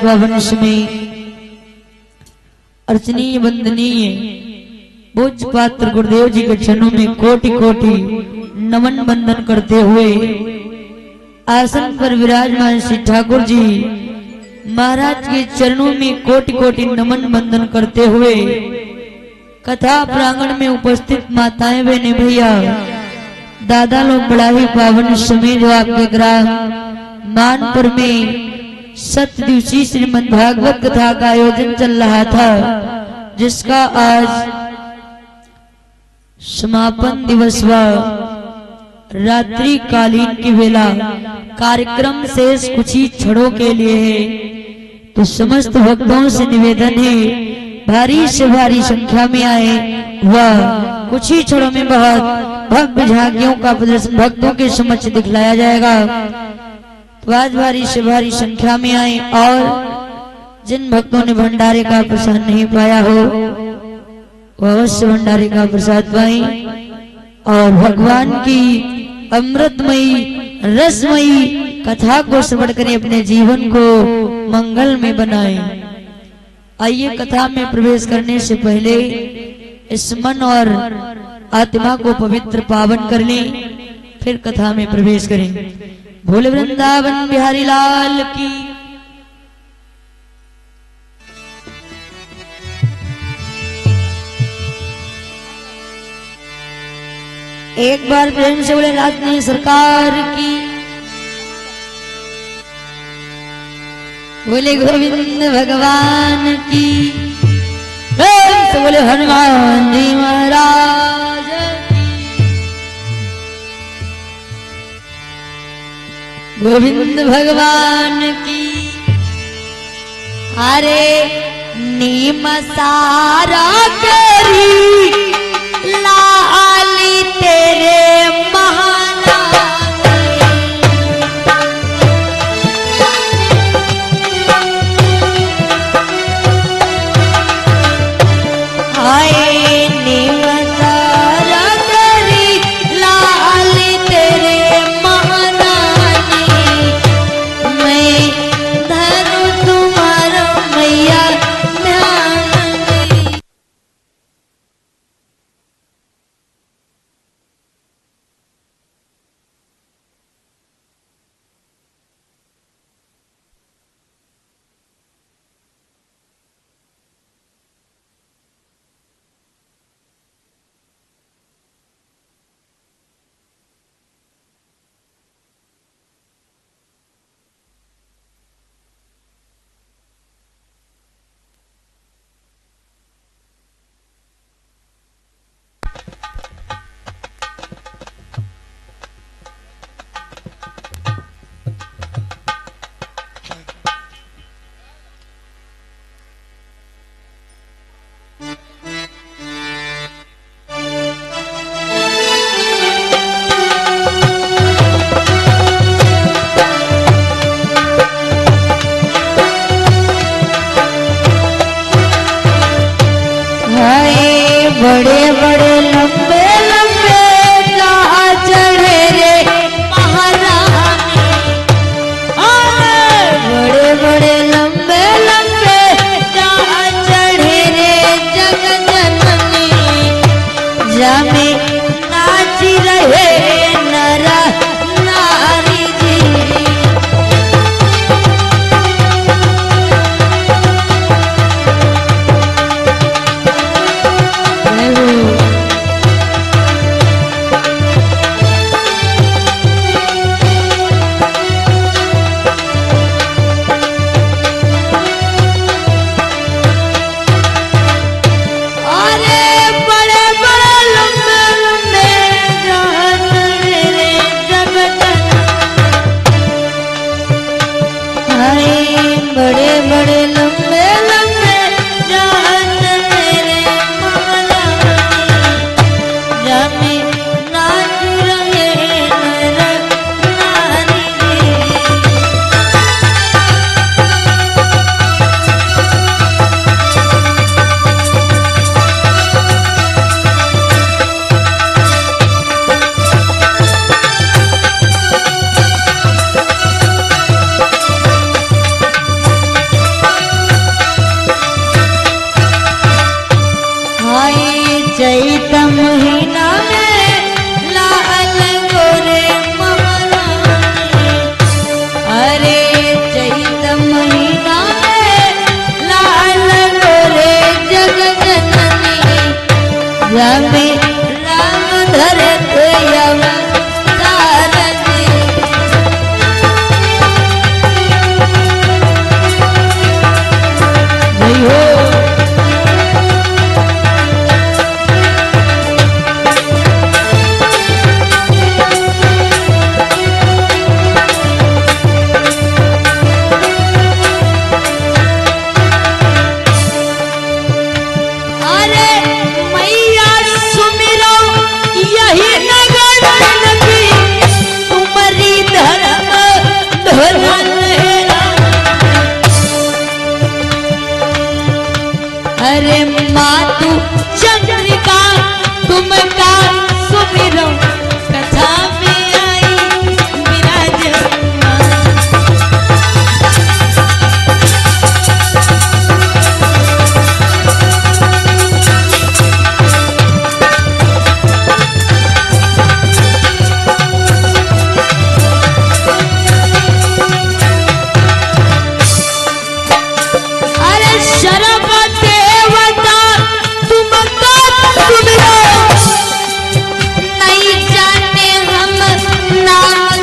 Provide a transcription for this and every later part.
पावन समय अर्चनीय वंदनीय पूज्य पात्र गुरुदेव जी के चरणों में कोटि कोटि नमन बंदन करते हुए आसन पर विराजमान श्री ठाकुर जी महाराज के चरणों में कोटि कोटि नमन बंदन करते हुए कथा प्रांगण में उपस्थित माताएं बहने भैया दादा लोग बड़ा ही पावन समय जो आपके ग्राम मानपुर में 7 दिवसीय श्रीमद् भागवत कथा का आयोजन चल रहा था, जिसका आज समापन दिवस व रात्रि कालीन की वेला कार्यक्रम शेष कुछ ही क्षणों के लिए है। तो समस्त भक्तों से निवेदन है भारी से भारी संख्या में आए व कुछ ही क्षणों में बहुत भव्य झांकियों का प्रदर्शन भक्तों के समक्ष दिखलाया जाएगा। तो आज भारी से भारी संख्या में आए और जिन भक्तों ने भंडारे का प्रसाद नहीं पाया हो वो अवश्य भंडारे का प्रसाद पाए और भगवान की अमृतमयी रसमयी कथा को श्रवण करें, अपने जीवन को मंगल में बनाएं। आइए कथा में प्रवेश करने से पहले इस मन और आत्मा को पवित्र पावन कर लें, फिर कथा में प्रवेश करें। भोले वृंदावन बिहारी लाल की। एक बार प्रेम से बोले राजनी सरकार की। बोले गोविंद भगवान की। प्रेम से बोले हनुमान जी महाराज की। गोविंद भगवान की। अरे नीम सारा करी लाली तेरे बड़े बड़े लंबे लंबे जहाँ चढ़े रे महारानी। बड़े बड़े लंबे लंबे जहाँ चढ़े रे जग जननी। जामे नाच रहे नर नारी जी। अरे मातु चंद्रिका तुम का सुमिरो कथा में आई विराज। अरे शरम देवता तुम का सुमिरो नहीं जाने हम नाम।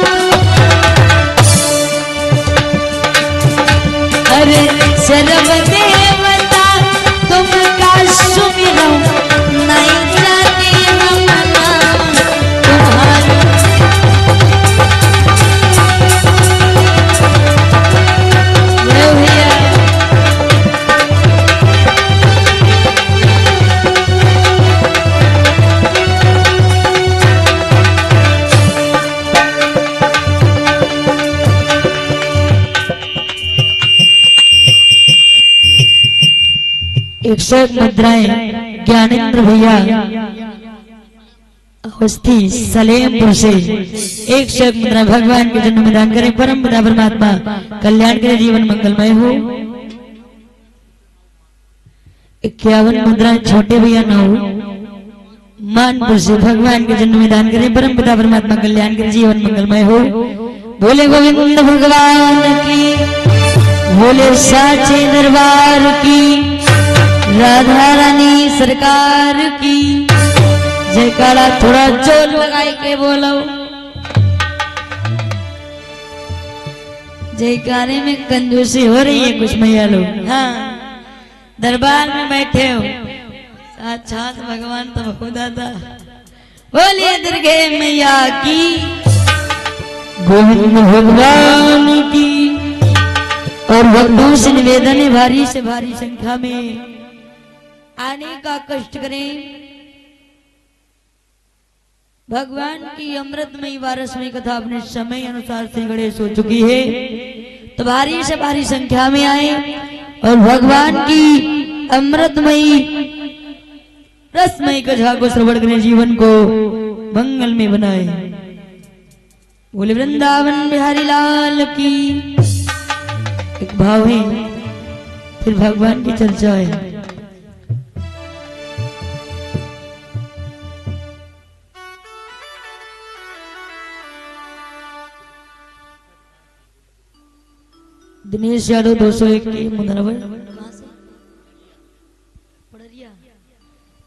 अरे शरम देवता तुम का सुमिरो नहीं जाने हम नाम तुम्हारा। जय भैया। एक सौ मुद्राएं ज्ञानेंद्र भैया अवस्थी सलेमपुर से 101 मुद्रा भगवान के जन्म में दान करें। परम पिता परमात्मा कल्याण करे, जीवन मंगलमय हो। 51 मुद्रा छोटे भैया न हो मानपुर से भगवान के जन्म में दान करें। परम पिता परमात्मा कल्याण करे, जीवन मंगलमय हो। बोले गोविंद भगवान की, बोले साचे दरबार की, राधा रानी सरकार की जयकारा। थोड़ा जोर लगाई के बोलो। जयकारे में कंजूसी हो रही है कुछ मैया लोग। हाँ, दरबार में बैठे हो, साक्षात भगवान तो खुद आता। बोलिए दुर्गे मैया की, गोविंद भगवान की। और भक्तों से निवेदन है भारी से भारी संख्या में आने का कष्ट करें। भगवान की अमृतमयी वारसमयी कथा अपने समय अनुसार से गणेश हो चुकी है, तो भारी से भारी संख्या में आए और भगवान की अमृतमयी रसमयी कथा को श्रवण करें, जीवन को मंगल में बनाए। बोले वृंदावन बिहारी लाल की। एक भाव है, फिर भगवान की चर्चा है। दिनेश यादव 201 की मुद्रा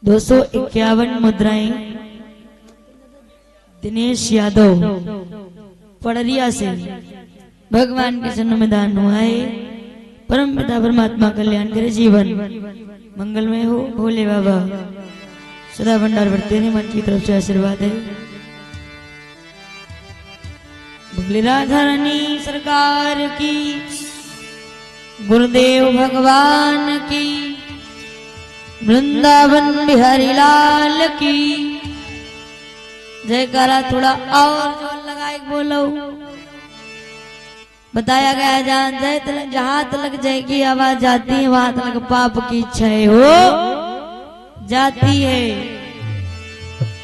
251 मुद्राएं दिनेश यादव पड़रिया से भगवान के जन्म में दान हुआ है। परम पिता परमात्मा कल्याण करे, जीवन मंगलमय हो। भोले बाबा सदा भंडार बढ़ते रहे, मन की तरफ से आशीर्वाद है। बोले राधा रानी सरकार की, गुरुदेव भगवान की, वृंदावन बिहारी लाल की जयकारा। थोड़ा और जोर लगाए बोलो। बताया गया जहां तक जय की आवाज जाती है वहां तक पाप की क्षय हो जाती है।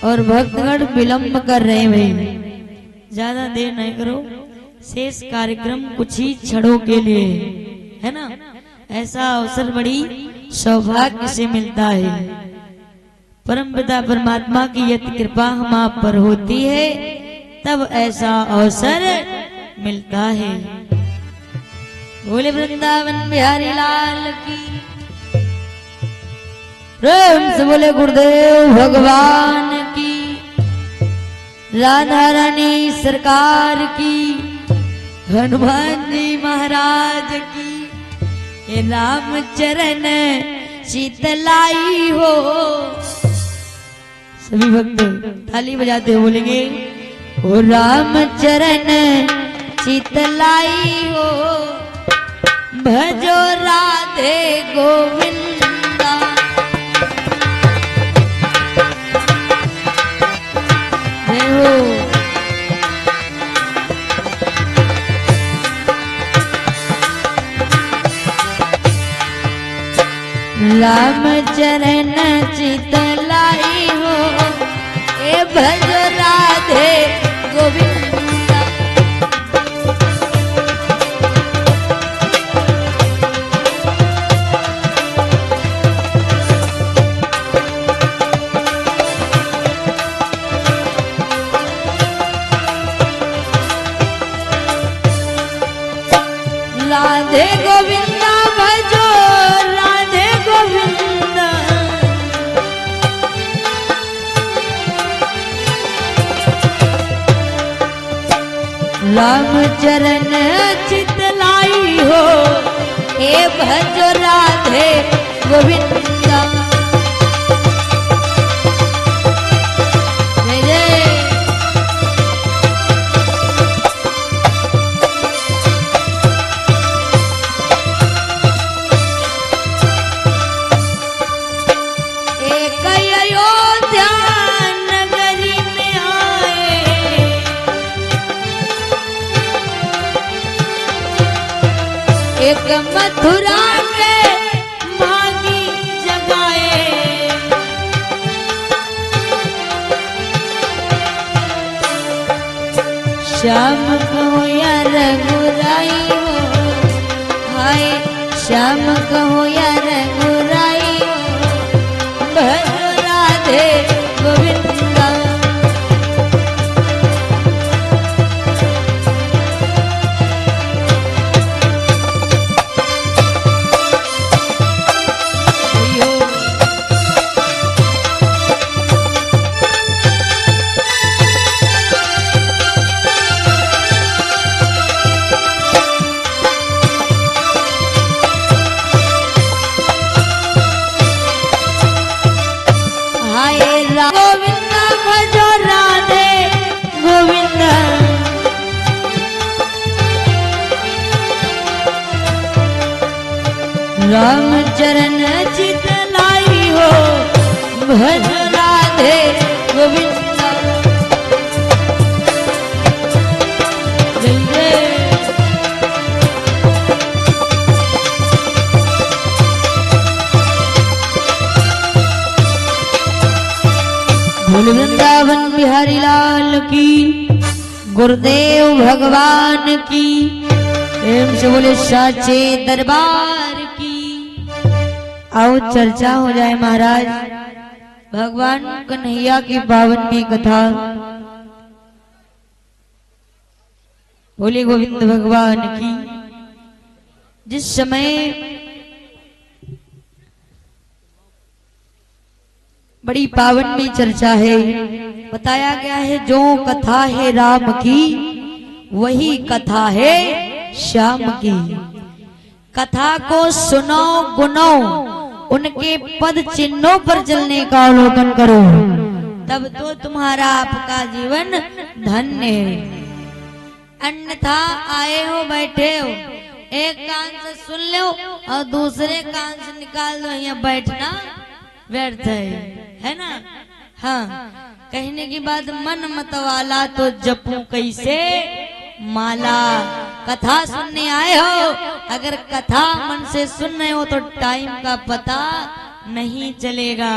और भक्तगण विलंब कर रहे हैं, ज्यादा देर नहीं करो। शेष कार्यक्रम कुछ ही क्षणों के लिए है ना। ऐसा अवसर बड़ी सौभाग्य से मिलता है। परमपिता परमात्मा की यदि कृपा हम आप पर होती है तब ऐसा अवसर मिलता है। बोले वृंदावन बिहारी लाल की, प्रेम से बोले गुरुदेव भगवान की, राधा रानी सरकार की, हनुमान जी महाराज की। ये राम चरण शीतलाई हो। सभी भक्त ताली बजाते बोलेंगे, ओ राम चरण शीतलाई हो, भजो राधे गोविंदा। जय हो। राम चरण चितलाई हो, ए भज राधे गोविंदा। राधे गोविंदा भजो राधे गोविंदा, राम चरण चितलाई हो, ए भजो राधे गोविंदा। जय जय। एक अयोध्या नगरी में आए, एक मथुरा के मांगी जगाए, श्याम कहो या रघुराई हो, हाय श्याम कहो या रघुराई हो, भजो राधे गोविंदा। गोविंदा भजो राधे गोविंदा, राम चरण चितलाई हो, भज राधे गोविंदा। जय जय। बोल वृंदावन बिहारी लाल की, गुरुदेव भगवान की, प्रेम से बोले साचे दरबार की। आओ चर्चा हो जाए महाराज भगवान कन्हैया की पावन में कथा। बोले गोविंद भगवान की। जिस समय बड़ी पावन में चर्चा है, बताया गया है जो कथा है राम की वही कथा है श्याम की। कथा को सुनो गुनो, उनके पद चिन्हों पर चलने का अवलोकन करो, तब तो तुम्हारा आपका जीवन धन्य है। अन्यथा आए हो बैठे हो, एक कान से सुन लो और दूसरे कान से निकाल दो, यहाँ बैठना व्यर्थ है ना। हाँ, कहने की बात मन मतवाला तो जपू कैसे माला। कथा सुनने आए हो, अगर कथा मन से सुन रहे हो तो टाइम का पता नहीं चलेगा।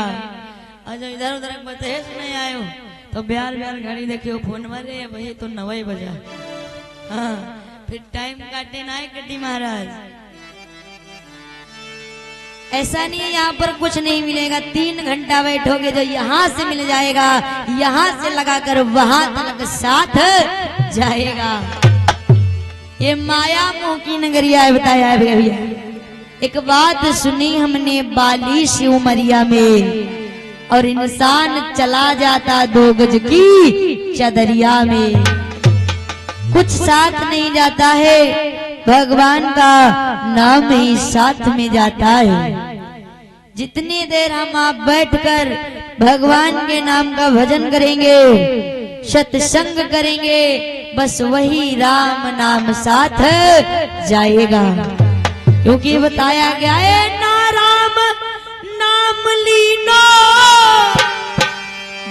और जब इधर उधर बते सुनने आए हो तो ब्याल ब्याल घड़ी देखे हो फोन मारे वही तो 9 बजा। हाँ, फिर टाइम काटे ना है कटी महाराज। ऐसा नहीं है यहाँ पर कुछ नहीं मिलेगा। 3 घंटा बैठोगे जो यहाँ से मिल जाएगा, यहाँ से लगाकर वहां तक साथ जाएगा। ये माया मोह की नगरिया है, बताया है भैया। एक बात सुनी हमने बाली सी उमरिया में, और इंसान चला जाता 2 गज की चदरिया में। कुछ साथ नहीं जाता है, भगवान का नाम ही साथ में जाता है। जितनी देर हम आप बैठकर भगवान के नाम का भजन करेंगे, सत्संग करेंगे, बस वही राम नाम साथ जाएगा। क्योंकि बताया गया है ना राम नाम लीनो,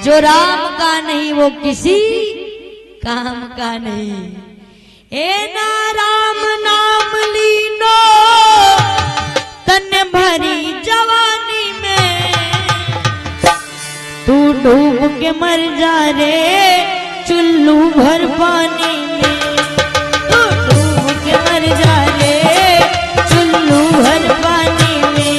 जो राम का नहीं वो किसी काम का नहीं। ए ना राम नाम लीनो, तन भरी जवान के मर जा रे चुल्लू भर पानी में, तू डूब के मर जा रे चुल्लू भर पानी में।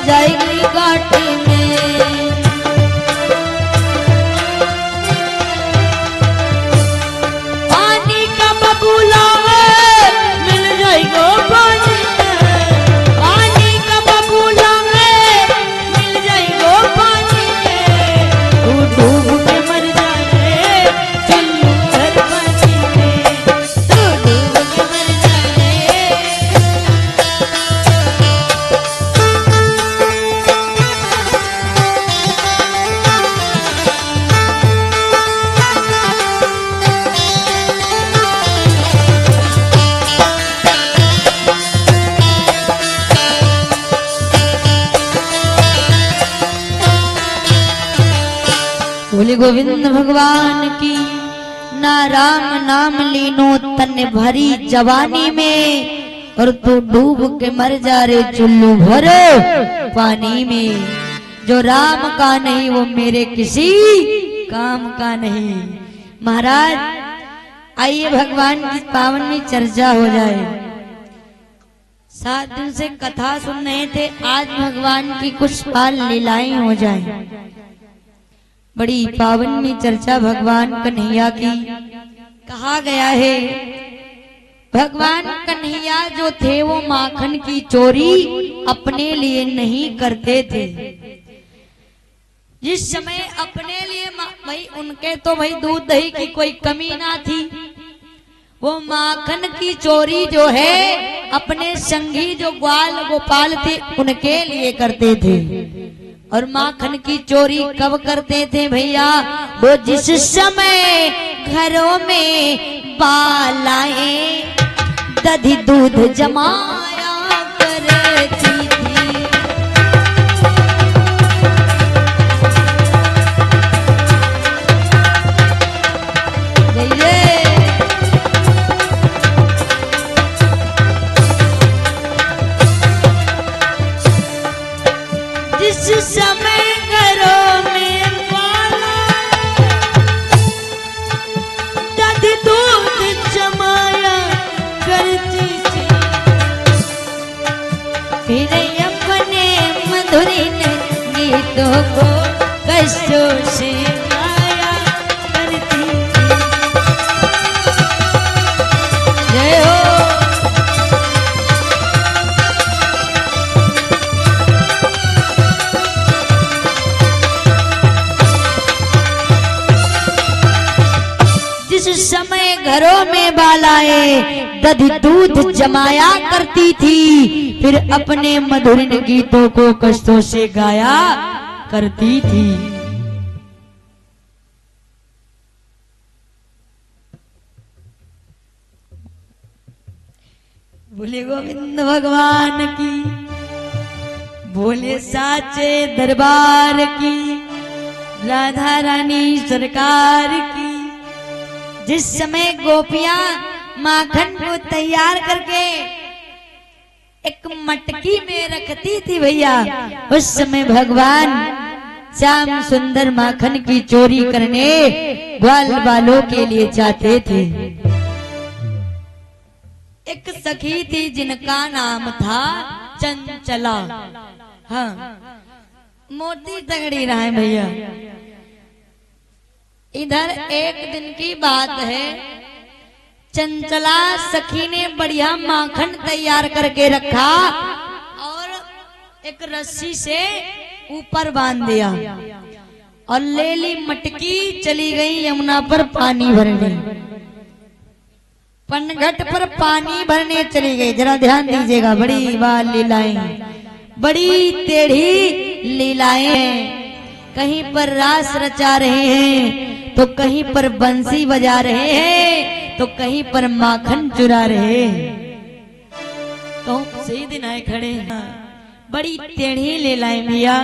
जाएगी घाटी में, पानी का बबूला है मिल जाएगा पानी में, पानी का बबूला है मिल जाएगा पानी में। तू डूब के मर जा रे चुल्लू भर पानी में, तू डूब के मर जा रे। बोले गोविंद भगवान की। ना राम नाम लीनो तन भरी जवानी में, और तू डूब के मर जा रे चुल्लू भर पानी में। जो राम का नहीं वो मेरे किसी काम का नहीं। महाराज आइए भगवान की पावन में चर्चा हो जाए। 7 दिन से कथा सुन रहे थे, आज भगवान की कुछ बाल लीलाएं हो जाए। बड़ी पावन में चर्चा भगवान कन्हैया की। कहा गया है भगवान कन्हैया जो थे वो माखन की चोरी अपने लिए नहीं करते थे। जिस समय अपने लिए भाई उनके तो भाई दूध दही की कोई कमी ना थी, वो माखन की चोरी जो है अपने संगी जो ग्वाल गोपाल थे उनके लिए करते थे। और माखन की चोरी कब करते थे भैया? वो जिस समय घरों में बालाएं दधी दूध जमाया करती थी। जिस समय घरों में दधी दूध जमाया करती थी, फिर अपने मधुरीन गीतों को कष्टों से गाया करती थी। जय हो। जिस समय घरों में बालाएं दधी दूध जमाया करती थी, फिर अपने मधुर गीतों को कष्टों से गाया करती थी। बोले गोविंद भगवान की, बोले साचे दरबार की, राधा रानी सरकार की। जिस समय गोपियां माखन को तैयार करके एक मटकी में रखती थी भैया, उस समय भगवान श्याम सुंदर माखन की चोरी करने ग्वाल बालों के लिए जाते थे। एक सखी थी जिनका नाम था चंचला। हाँ, मोती तगड़ी रहा है भैया। इधर एक दिन की बात है, चंचला सखी ने बढ़िया माखन तैयार करके रखा और एक रस्सी से ऊपर बांध दिया। और ले ली मटकी, चली गई यमुना पर पानी भरने। पनघट पर पानी भरने चली गई। जरा ध्यान दीजिएगा, बड़ी बाल लीलाएं, बड़ी टेढ़ी लीलाएं हैं। कहीं पर रास रचा रहे हैं तो कहीं पर बंसी बजा रहे हैं तो कहीं पर माखन चुरा रहे हैं। तो सही दिन आए खड़े हैं, बड़ी टेढ़ी लीलाएं भैया।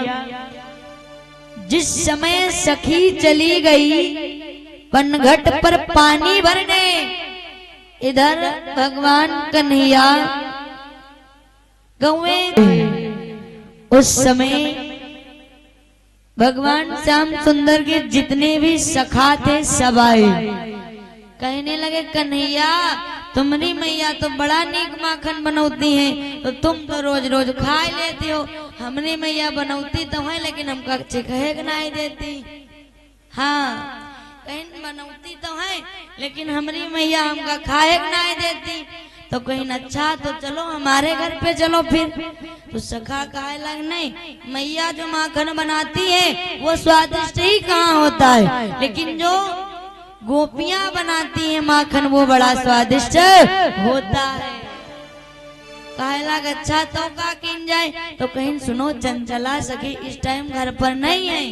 जिस समय सखी चली गई पनघट पर पानी भरने, इधर भगवान कन्हैया गौएं। उस समय भगवान श्याम सुंदर के जितने भी सखा थे सब आए। कहने लगे, कन्हैया तुम्हारी मैया तो बड़ा नीक माखन बनौती है, तो तुम तो रोज रोज खा लेती हो। हमने मैया बनौती तो है लेकिन हमका कहे नहीं देती। हाँ, कहीं बनौती तो है लेकिन हमारी मैया हमका खाए नहीं देती। तो कहीं अच्छा तो चलो हमारे घर पे चलो फिर। तो सखा कहे लग, नहीं, मैया जो माखन बनाती है वो स्वादिष्ट ही कहाँ होता है, लेकिन जो गोपियां बनाती हैं माखन वो बड़ा स्वादिष्ट होता है। कहे लग, अच्छा तो का किन जाए। तो कहीं सुनो चंचला सखी इस टाइम घर पर नहीं है,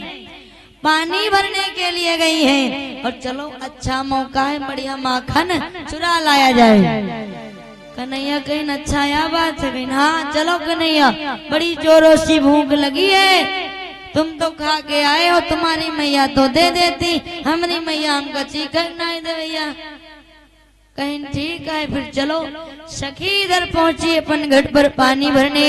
पानी भरने के लिए गई है, और चलो अच्छा मौका है, बढ़िया माखन चुरा लाया जाए। कन्हैया कहीं अच्छा या बात है, कहीं हाँ चलो कन्हैया, बड़ी जोरों से भूख लगी है, तुम तो खा के आए हो, तुम्हारी मैया तो दे देती, हमारी मैया हमका चीखर नहीं दे भैया। कहीं ठीक है फिर चलो। सखी इधर पहुंची अपन घाट पर पानी भरने।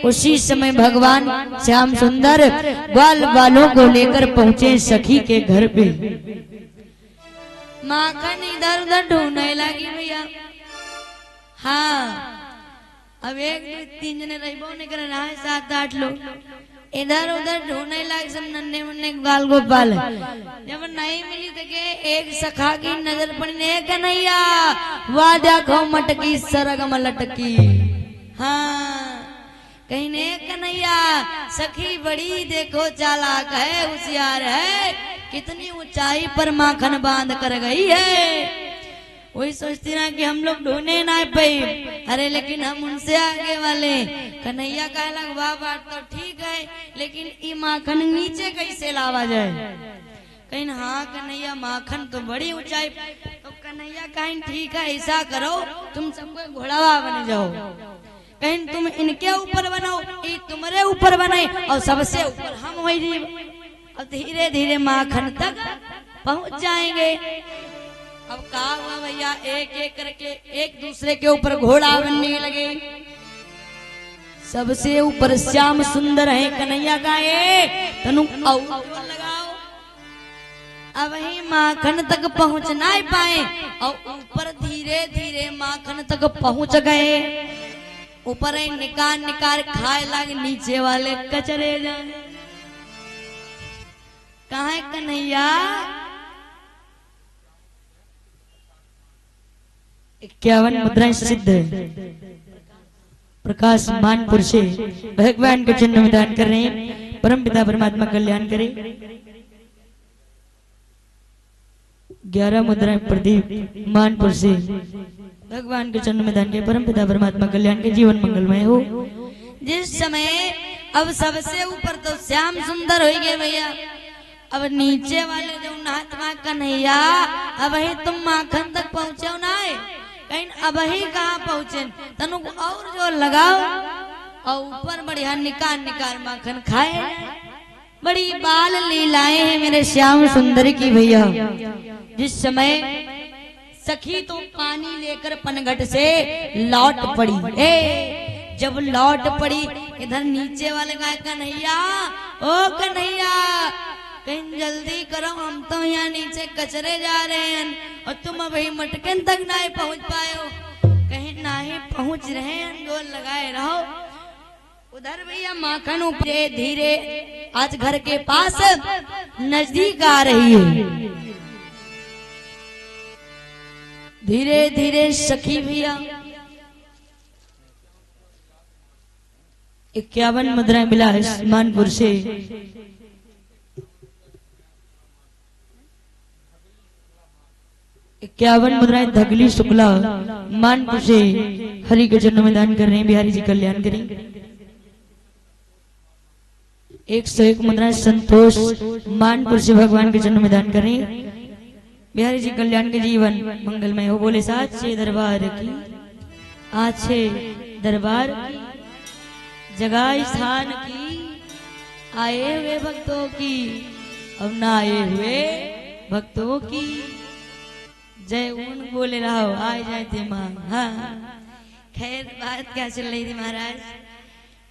उसी समय भगवान श्याम सुंदर ग्वाल बालों को लेकर पहुंचे सखी के घर पे। माखन इधर उधर ढूंढने लगी भैया। हाँ, अब एक दो तीन जने रहीबो नहीं कर रहा है, 7-8 लोग इधर उधर ढूंढने लगे, सब नन्हे मुन्ने ग्वाल गोपाल। जब नहीं मिली तो के एक सखा की नजर पड़ने, कन्हैया वाह देखो मटकी सरगम लटकी। हाँ, कहीं ने कन्हैया सखी बड़ी देखो चालाक है, होशियार है, कितनी ऊंचाई पर माखन बांध कर गई है। वही सोचती ना कि हम लोग ढूंढे ना पाए, अरे लेकिन हम उनसे आगे वाले। कन्हैया कह लग, वाह बात तो ठीक है, लेकिन ये माखन नीचे कैसे लावा जाए। कहीं हाँ कन्हैया माखन तो बड़ी ऊंचाई। तो कन्हैया कहीं ठीक है, ऐसा करो तुम सबको घोड़ावा बन जाओ, कहीं तुम इनके ऊपर बनाओ, ये तुम्हारे ऊपर बनाए और सबसे ऊपर हम हो जाए। अब धीरे धीरे माखन तक पहुंच जाएंगे। अब कहा हुआ भैया, एक एक करके एक दूसरे के ऊपर घोड़ा बनने लगे। सबसे ऊपर श्याम सुंदर है, कन्हैया का तनु लगाओ। अब ही माखन तक पहुंच ना पाए और ऊपर धीरे धीरे माखन तक पहुंच गए। ऊपर निकाल निकाल खाए लगे, नीचे वाले कचरे जाए। कहा है कन्हैया? 51 मुद्राएं सिद्ध प्रकाश मानपुर से भगवान के चिन्ह में दान कर रहे हैं। परम पिता परमात्मा कल्याण करे। 11 मुद्राएं प्रदीप मानपुर से भगवान के चरण में दान के परम पिता परमात्मा कल्याण के जीवन मंगलमय हो। जिस समय अब सबसे ऊपर तो श्याम सुंदर हो गए भैया, अब नीचे वाले जो महात्मा कन्हैया, अब ही तुम माखन तक पहुंचे ना, कहीं अब ही कहाँ पहुंचे, तनु और जो लगाओ और ऊपर बढ़िया निकाल निकाल माखन खाए। बड़ी बाल लीलाएं हैं मेरे श्याम सुंदर की भैया। जिस समय सखी तो पानी लेकर पनघट से लौट पड़ी, जब लौट पड़ी इधर नीचे वाले गाय, कन्हैया ओ कन्हैया कहीं जल्दी करो, हम तो यहाँ नीचे कचरे जा रहे हैं और तुम अभी मटकन तक नहीं पहुँच पाए हो। कहीं नहीं पहुँच रहे हैं, जोर लगाए रहो। उधर भैया माखन ऊपरे धीरे आज घर के पास नजदीक आ रही है। धीरे धीरे सखी भैया 51 मुद्राएं मिला है मानपुर से 51 मुद्राएं धगली शुक्ला मानपुर से हरि के चरणों में दान कर रहे हैं। बिहारी जी कल्याण करें। 101 मुद्राएं संतोष मानपुर से भगवान के चरणों में दान करें। बिहारी जी कल्याण के जीवन मंगलमय हो। बोले साचे दरबार की, आछे दरबार की, जगह स्थान की, आए हुए भक्तों की और ना आए हुए भक्तों की जय उन बोले रहो आए जाए थे मां। हाँ खैर बात क्या चल रही थी महाराज।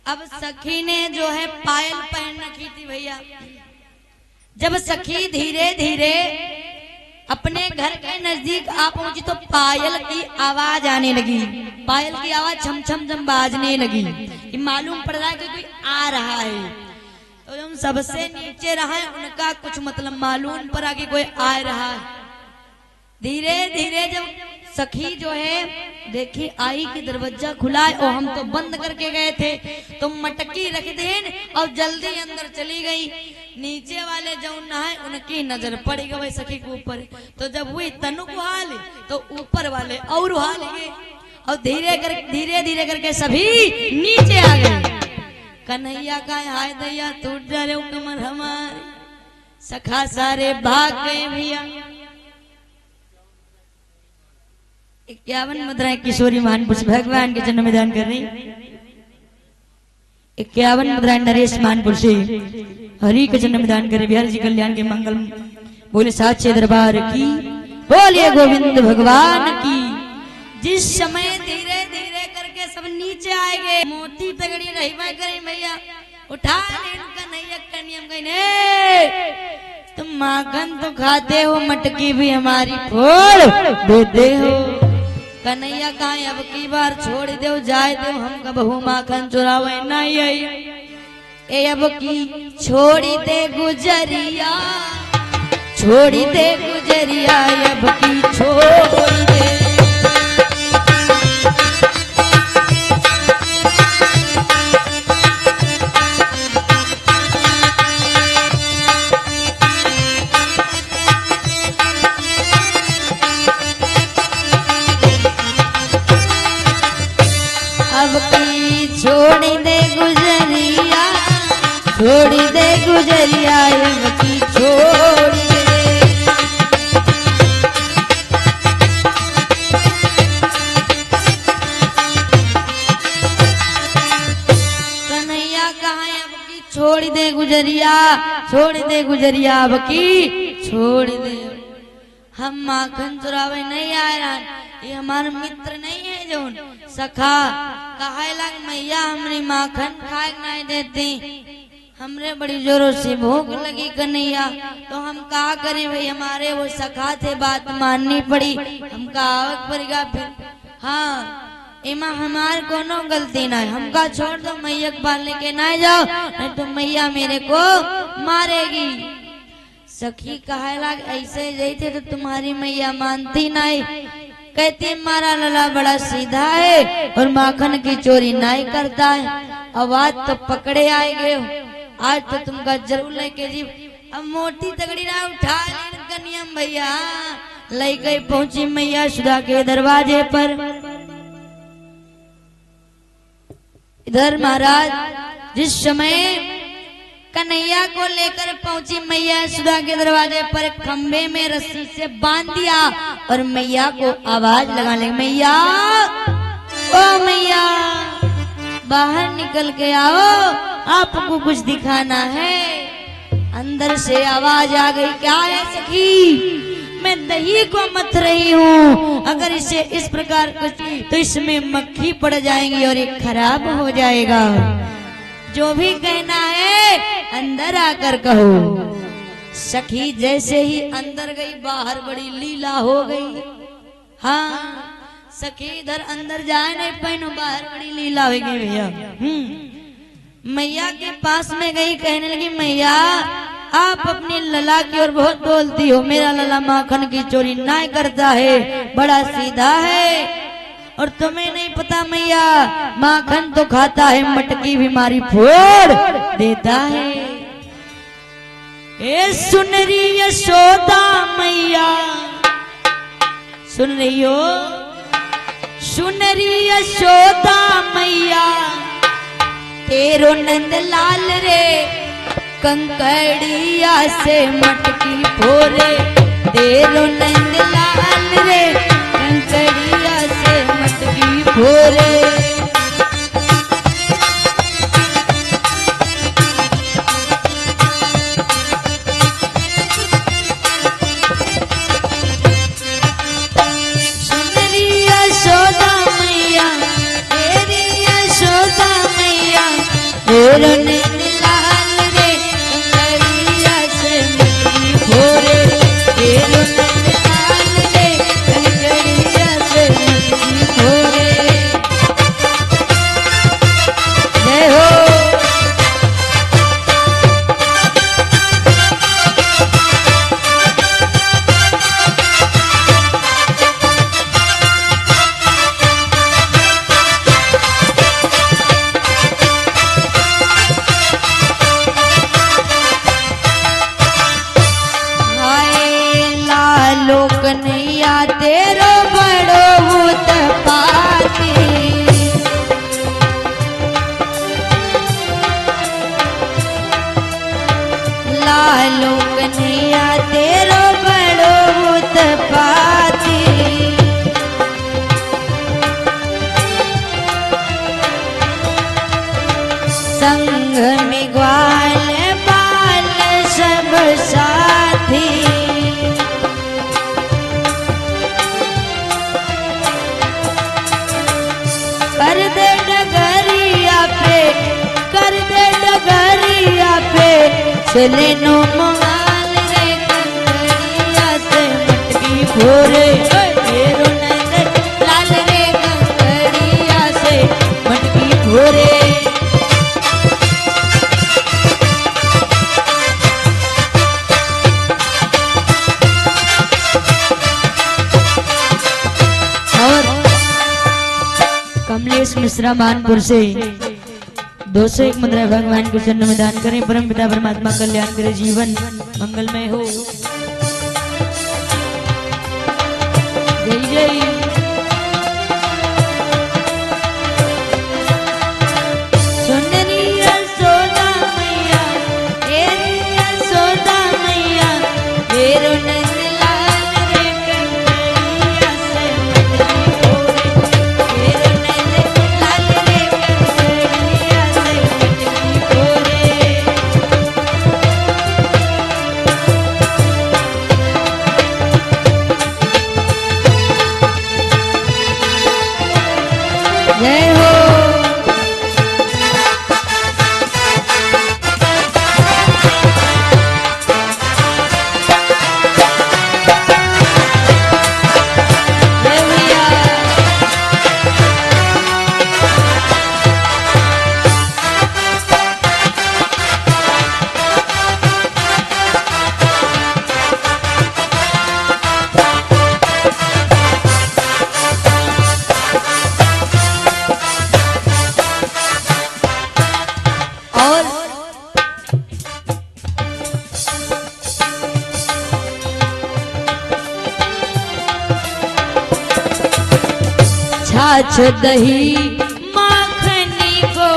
अब सखी ने जो है पायल पहन रखी थी भैया। जब सखी धीरे धीरे अपने घर के नजदीक आ पहुंची तो पायल की आवाज आने लगी। पायल की आवाज छम छम छम बाजने लगी कि मालूम पड़ रहा है कि कोई आ रहा है। तो जब सबसे नीचे रहा है उनका कुछ मतलब मालूम पड़ा कि कोई आ रहा है। धीरे धीरे जब सखी जो है देखी आई कि दरवाजा खुला है और हम तो बंद करके गए थे, तो मटकी रख देन और जल्दी अंदर चली गई। नीचे वाले जो नहाए उनकी नजर पड़ी गई सखी के ऊपर। तो जब हुई तनु को हाल तो ऊपर वाले और हाल गए और धीरे धीरे करके सभी नीचे आ गए। कन्हैया का हाय दैया टूट जा रहे कमर हमारे, सखा सारे भाग गए भैया। 51 मुद्राएं किशोरी मानपुर से भगवान के जन्म में दान कर रही। 51 मुद्राएं नरेश मानपुर से हरि के जन्म में दान कर रहे। बिहारी जी कल्याण के मंगल। बोले साचे दरबार की, बोलिए गोविंद भगवान की। जिस समय धीरे धीरे करके सब नीचे आएंगे, मोटी तगड़ी रही करे भैया उठा कन्हैया का नियम कहने तुम माखन तो खाते हो, मटकी भी हमारी फोड़ देते हो। कन्हैया कहा अब की बार छोड़ दो जाए दो, हम कबहू माखन चुरावे नहीं आई। ए अब की छोड़ी दे गुजरिया, छोड़ी दे गुजरिया, अब की छोड़ी दे। अब की छोड़ी दे गुजरिया, छोड़ी दे गुजरिया, अब की छोड़ी दे। कन्हैया कहा अब की छोड़ी दे गुजरिया, छोड़ी दे गुजरिया, अब की छोड़ी दे। हम माखन चुरावे नहीं आए रहा, ये हमारे मित्र नहीं है जो सखा कहे लग मैया हमरी माखन खाए नहीं देती, हमरे बड़ी जोरों से भूख लगी कन्हैया। तो हम कहा करें भाई, हमारे वो सखा थे बात माननी पड़ी, हम आवक पड़ेगा फिर। हाँ इमा हमार कोनो गलती ना है, हमका छोड़ दो, मैया के पाल लेके ना जाओ नहीं तो मैया मेरे को मारेगी। सखी कहे लग ऐसे जैसे तो तुम्हारी मैया मानती नहीं, कहती हमारा लला बड़ा सीधा है और माखन की चोरी नहीं करता है। अब आज तो पकड़े आएगे, आज तो तुमका जरूर लेके जी। अब मोटी तगड़ी ना उठा लेन नियम भैया लेके पहुंची मैया सुधा के दरवाजे पर। इधर महाराज जिस समय कन्हैया को लेकर पहुंची मैया सुधा के दरवाजे पर, खंबे में रस्सी से बांध दिया और मैया को आवाज लगाने लगे, मैया ओ मैया बाहर निकल के आओ, आपको कुछ दिखाना है। अंदर से आवाज आ गई, क्या है सखी, मैं दही को मथ रही हूँ, अगर इसे इस प्रकार कुछ तो इसमें मक्खी पड़ जाएंगी और ये खराब हो जाएगा। जो भी कहना है अंदर आकर कहो। सखी जैसे ही अंदर गई बाहर बड़ी लीला हो गई। हाँ सखी इधर अंदर जाए नहीं पहनो, बाहर बड़ी लीला हो गई भैया। मैया के पास में गई, कहने लगी मैया आप अपनी लला की ओर बहुत बोलती हो, मेरा लला माखन की चोरी नहीं करता है, बड़ा सीधा है। और तुम्हें नहीं पता मैया माखन तो खाता है, मटकी भी मारी फोड़ देता है। ए सुनरी यशोदा मैया सुन रही हो? सुनरी यशोदा मैया तेरो नंद लाल रे, कंकड़िया से मटकी फोरे। तेरो नंद लाल रे, कंकड़िया से मटकी फोरे। तेरो नंद लाल रे, कंकड़िया से मटकी फोरे। तेरो नंद लाल रे, कंकड़िया से मटकी फोरे। जय हो। कन्हैया तेरो बड़ो उत्पाती, लालो कन्हैया तेरो बड़ो उत्पाती। संग में ग्वाल बाल सब साथी, कर दे डगरिया पे, कर दे डगरिया पे, चले नो मोहाल रे, कंकड़िया से मटकी फोरे। तेरो नंद लाल रे, कंकड़िया से मटकी फोरे। कमलेश मिश्रा मानपुर से 201 मुद्रा भगवान के चरण में दान करें। परम पिता परमात्मा कल्याण करे, जीवन मंगलमय हो। जय जय। सुनरी यशोदा मैया, तेरी यशोदा मैया, तेरो नंद लाल रे, कंकड़िया से मटकी फोरे। तेरो नंद लाल रे, कंकड़िया से मटकी फोरे। जय हो। जय भैया। और छाछ दही माखनी को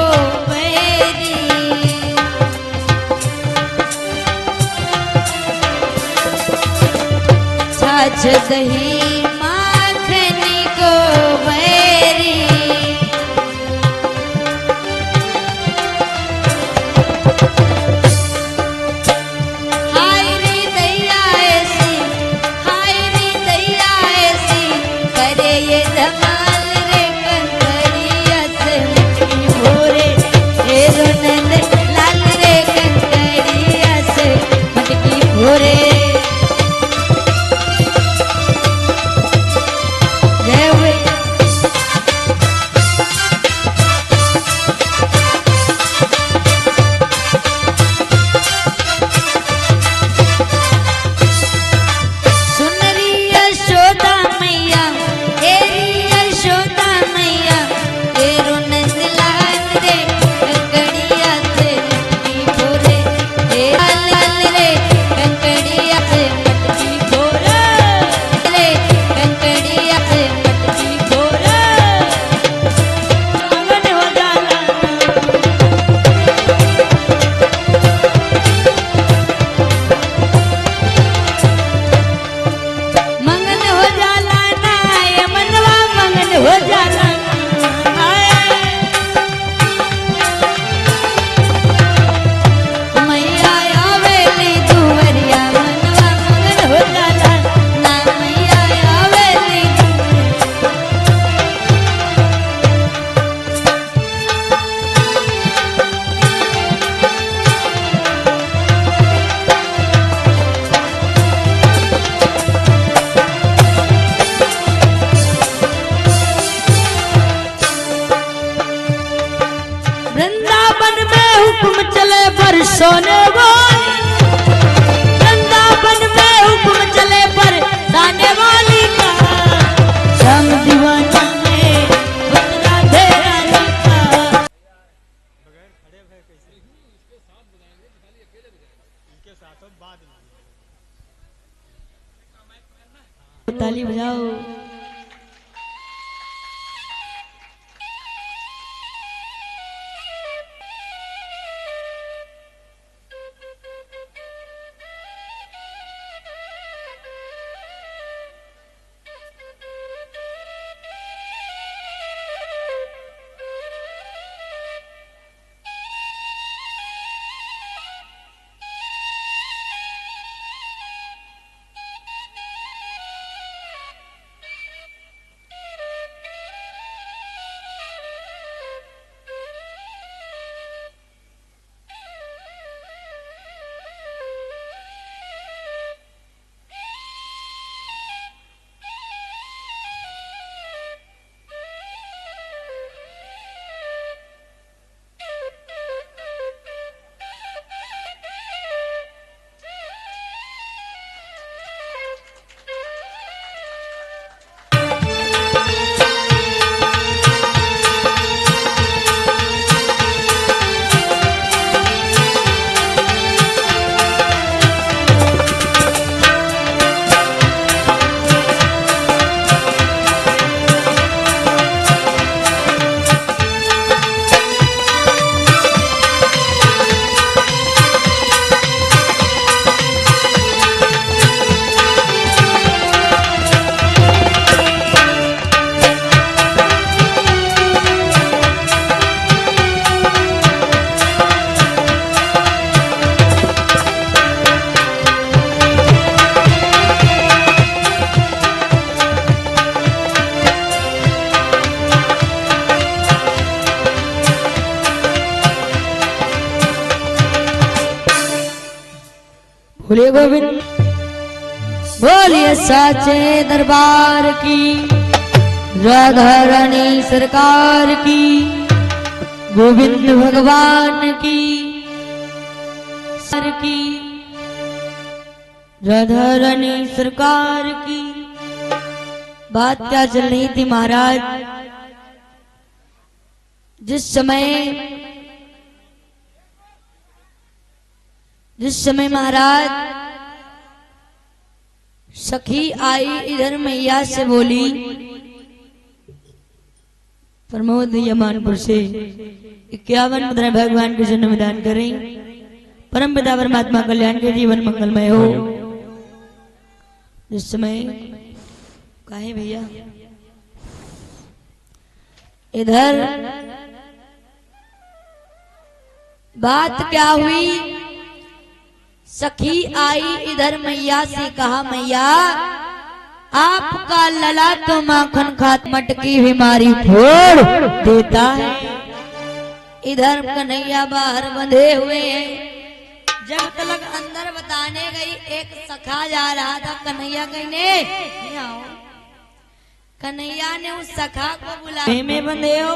मेरी, छाछ दही माखनी को मेरी। हाय रे दैया ऐसी, हाय रे दैया ऐसी, करे ये धमाल रे, कंकड़िया से मटकी फोरे। तेरो नंद लाल रे, कंकड़िया से मटकी फोरे। सोने वाली वृंदावन में हुक्म चले पर जाने वाली का श्याम दीवाना में बदला दे रानी का। ताली बजाओ। बोलिए गोविंद, बोलिए साचे दरबार की, राधा रानी सरकार की, गोविंद भगवान की सर की, राधा रानी सरकार की। बात क्या चल रही थी महाराज? जिस समय महाराज सखी आई इधर मैया से बोली, प्रमोद भैया मानपुर से 51 मुद्रा भगवान के जन्म में दान करें, परम पिता परमात्मा कल्याण के जीवन मंगलमय हो। जिस समय काहे भैया इधर बात क्या हुई? सखी आई इधर मैया से कहा, मैया आपका लला तो माखन खात मटकी बीमारी फोड़ देता है। इधर कन्हैया बाहर बंधे हुए हैं। जब तलक अंदर बताने गई, एक सखा जा रहा था, कन्हैया कहने कन्हैया ने उस सखा को बुलाया, में बंधे हो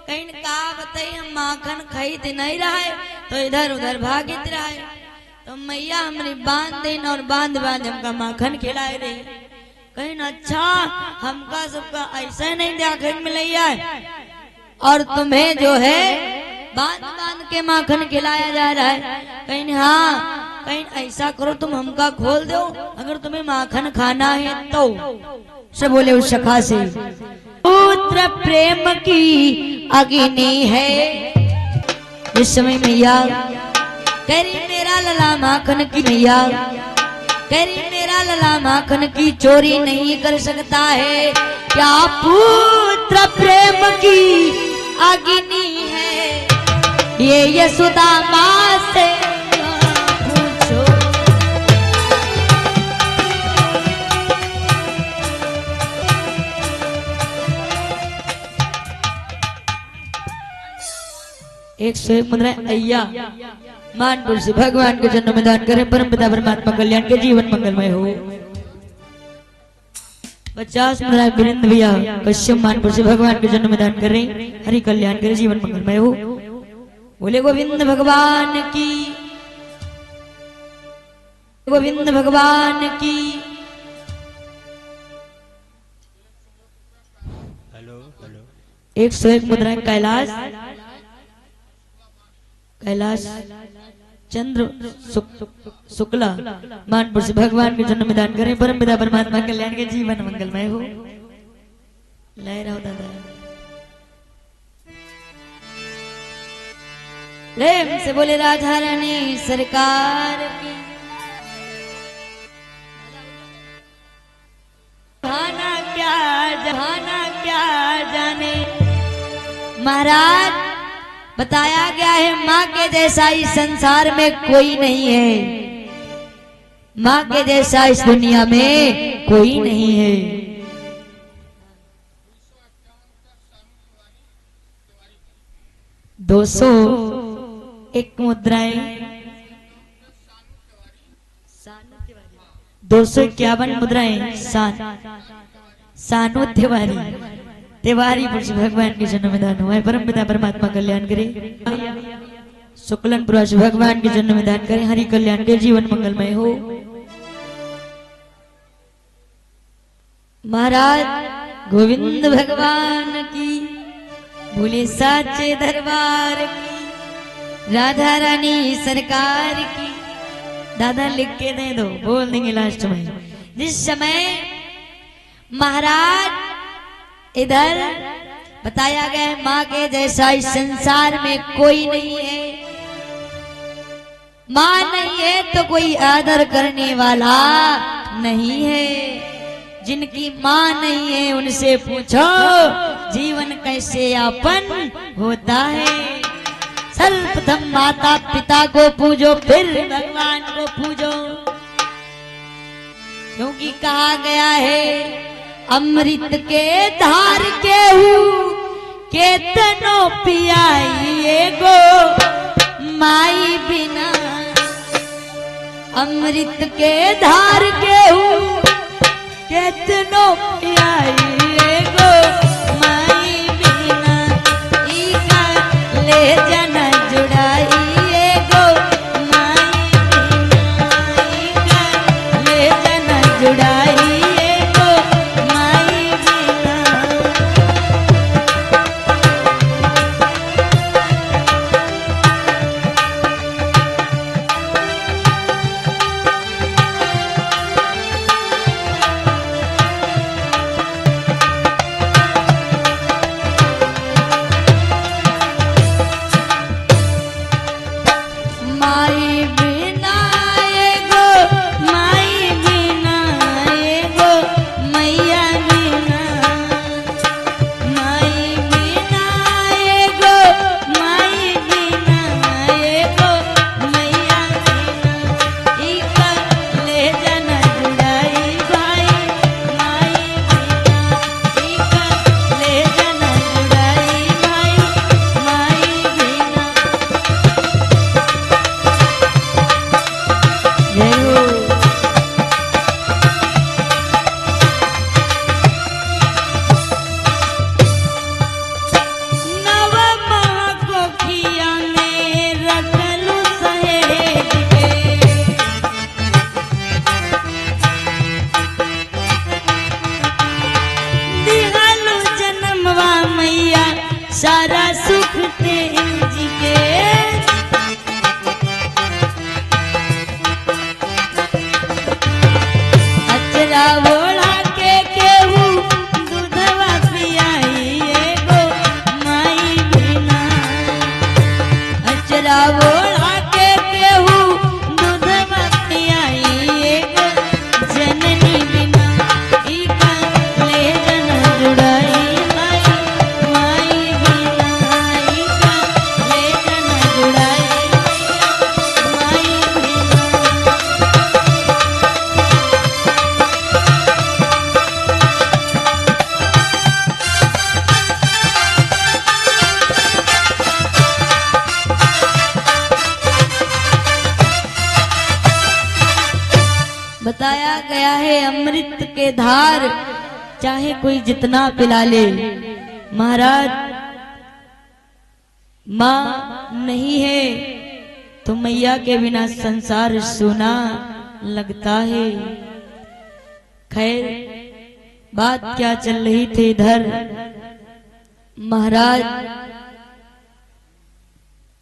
कहीं कहा बताई हम माखन खरीद नहीं रहा है तो इधर उधर भागित रहा है, तो मैया हमारी बांध देन और बांध हमका माखन खिलाए रही। कहीं अच्छा हमका सबका ऐसा नहीं देखने में मिल है और तुम्हें जो है बांध बांध के माखन खिलाया जा रहा है। कहीं हाँ, कहीं ऐसा करो तुम हमका खोल दो अगर तुम्हें माखन खाना है तो। सब बोले उस सखा से, पुत्र प्रेम की अग्नि है। इस समय मैया करी मेरा लला माखन की, मैया करी मेरा लला माखन की चोरी नहीं कर सकता है। क्या पुत्र प्रेम की अग्नि है ये यशोदा माँ से पूछो। एक से एक मुद्रा अय्या मानपुर से भगवान के जन्म में दान करें, परम पिता परमात्मा कल्याण के जीवन मंगलमय हो। 50 मुद्रा वीरेंद्र भैया कश्यप मानपुर से भगवान के जन्म में दान करें, हरि कल्याण के जीवन मंगलमय हो। बोले गोविंद भगवान की। गोविंद भगवान की। हेलो हेलो 101 मुद्राएं कैलाश चंद्र शुक्ला मानपुर से भगवान के जन्म दान करें। परम पिता परमात्मा कल्याण के जीवन मंगलमय हो। लय रहो दादा। प्रेम से बोले राधा रानी सरकार की। जहाना क्या जाने महाराज, बताया गया है माँ के जैसा इस संसार में कोई नहीं है। माँ के जैसा इस दुनिया में कोई नहीं है। 201 मुद्राएं 251 मुद्राएं सानू तिवारी पुरुष भगवान के जन्म में दान हुआ है। परम पिता परमात्मा कल्याण करे। शुक्लन पुरुष भगवान के जन्म में दान करे। हरि कल्याण के जीवन मंगलमय हो। महाराज गोविंद भगवान की। भोले साचे दरबार की। राधा रानी सरकार की। दादा लिख के दे दो, बोल देंगे लास्ट में। जिस समय महाराज इधर बताया गया है माँ के जैसा इस संसार में कोई नहीं है। माँ नहीं है तो कोई आदर करने वाला नहीं है। जिनकी माँ नहीं है उनसे पूछो जीवन कैसे यापन होता है। सर्वप्रथम माता पिता को पूजो, फिर भगवान को पूजो। क्योंकि कहा गया है अमृत के धार केहू केतनो पियाई गो माई बिना। अमृत के धार केहू केतनो पियाई गो माई बिना। इका ले जना जुड़ाई गो माई बिना। इका ले जना जुड़ाई सारा सुख तेज के। अचरा ओढ़ा के केहू दूधवा पियाई गो माई बिना। अचरा ओढ़ा के केहू दूधवा पियाई गो जननी बिना। इका ले जना जुड़ाई बताया गया है अमृत के धार चाहे कोई जितना पिला ले। महाराज माँ नहीं है तो मैया के बिना संसार सुना लगता है। खैर बात क्या चल रही थी इधर, महाराज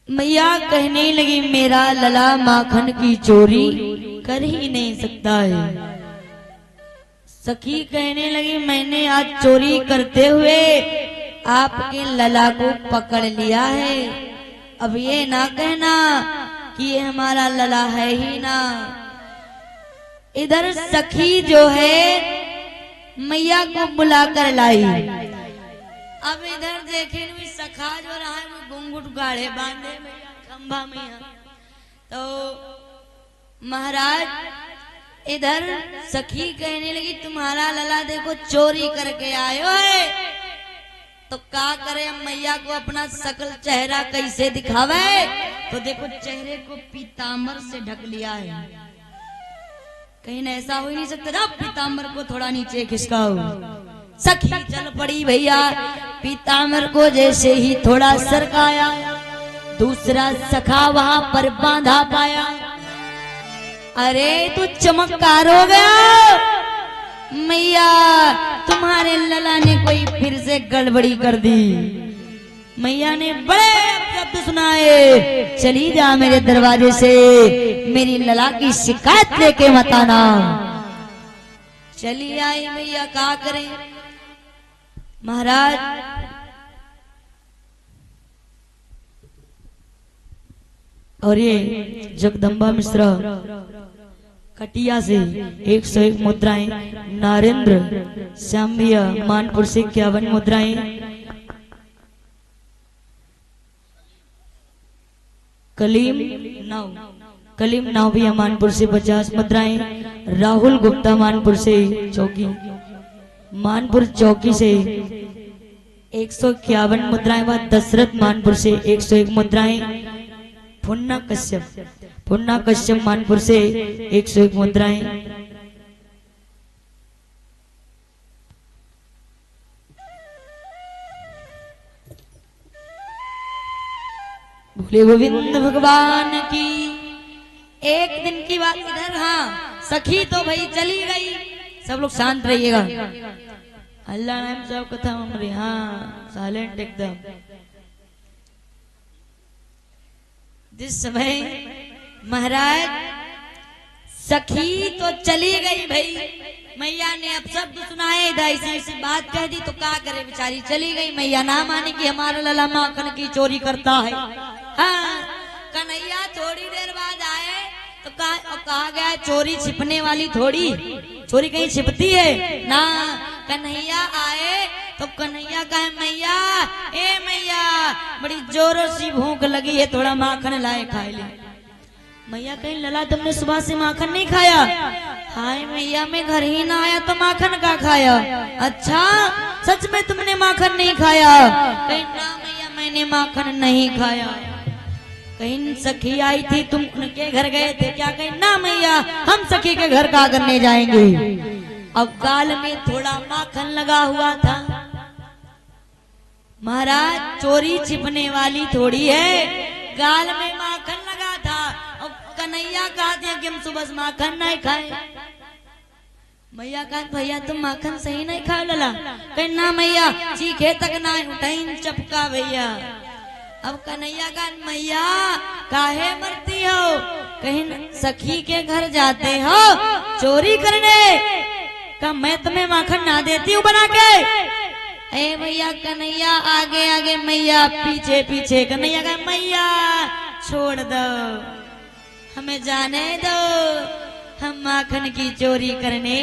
मैया कहने लगी मेरा लला माखन की चोरी कर ही नहीं सकता है। सखी कहने लगी मैंने आज चोरी करते हुए आपके लला को पकड़ लिया है, अब ये ना कहना कि ये हमारा लला है ही ना। इधर सखी जो है मैया को बुलाकर लाई। अब इधर देखे भी सखा जो रहा है वो घुंघट गाढ़े बांधे मैया खंभा मैया। तो महाराज इधर सखी कहने लगी तुम्हारा लला देखो चोरी करके आयो है, तो क्या करे मैया को अपना सकल चेहरा कैसे दिखावे। तो देखो चेहरे को पीतांबर से ढक लिया है, कहीं न ऐसा हो ही नहीं सकता ना पीतांबर को थोड़ा नीचे खिसकाओ। सखी चल पड़ी भैया, पीतांबर को जैसे ही थोड़ा सरकाया दूसरा सखा वहां पर बांधा पाया। अरे तू चमत्कार हो गया मैया, तुम्हारे लला ने कोई फिर से गड़बड़ी कर दी। मैया ने बड़े शब्द सुनाए, चली जा मेरे दरवाजे से, मेरी लला की शिकायत लेके मत आना। चली आई मैया, क्या करें महाराज। और ये जगदम्बा मिश्रा कटिया से 101 मुद्राएं, नारेंद्र श्यामिया मानपुर से 51 मुद्राएं, कलीम नाविया मानपुर से 50 मुद्राएं, राहुल गुप्ता मानपुर से चौकी, मानपुर चौकी से 151 मुद्राएं, बाद दशरथ मानपुर से 101 मुद्राएं, पुन्ना कश्यप मानपुर से 101 मुद्राएं, भोले गोविंद भगवान की। एक दिन की बात इधर, हाँ सखी तो भाई चली गई, सब लोग शांत रहिएगा, अल्लाह नाम सब कथा हमारे, हाँ साइलेंट एकदम। जिस समय महाराज सखी तो चली गई भाई, मैया ने अब शब्द सुनाए, ऐसी बात कह दी तो क्या करे बेचारी, चली गई मैया ना माने कि हमारा लला माखन की चोरी करता है। हाँ कन्हैया थोड़ी देर बाद आए तो कहा गया चोरी छिपने वाली थोड़ी, चोरी कहीं छिपती है ना। कन्हैया आए तो कन्हैया कहे मैया, ए मैया बड़ी जोरों से भूख लगी है, थोड़ा माखन लाए खाए ले। मैया कहीं लला तुमने सुबह से माखन नहीं खाया। हाय मैया मैं घर ही ना आया तो माखन का खाया। अच्छा सच में तुमने माखन नहीं खाया। कहीं ना मैया मैंने माखन नहीं खाया। कहीं सखी आई थी तुम उनके घर गए थे क्या। कहीं ना मैया हम सखी के घर का करने जाएंगे। अब गाल में थोड़ा माखन लगा हुआ था। महाराज चोरी छिपने वाली थोड़ी है, गाल में माखन लगा था। अब कन्हैया कहते हैं कि हम सुबह माखन नहीं खाए। मैया कहा भैया तुम माखन सही नहीं खाओ लला। कहीं ना मैया चीखे तक ना उठाइन चपका भैया। अब कन्हैया का मैया काहे मरती हो, कहीं सखी के घर जाते हो चोरी करने का, मैं तुम्हें माखन ना देती हूँ बना के। ए भैया कन्हैया आगे आगे मैया पीछे पीछे। कन्हैया का मैया छोड़ दो हमें जाने दो, हम माखन की चोरी करने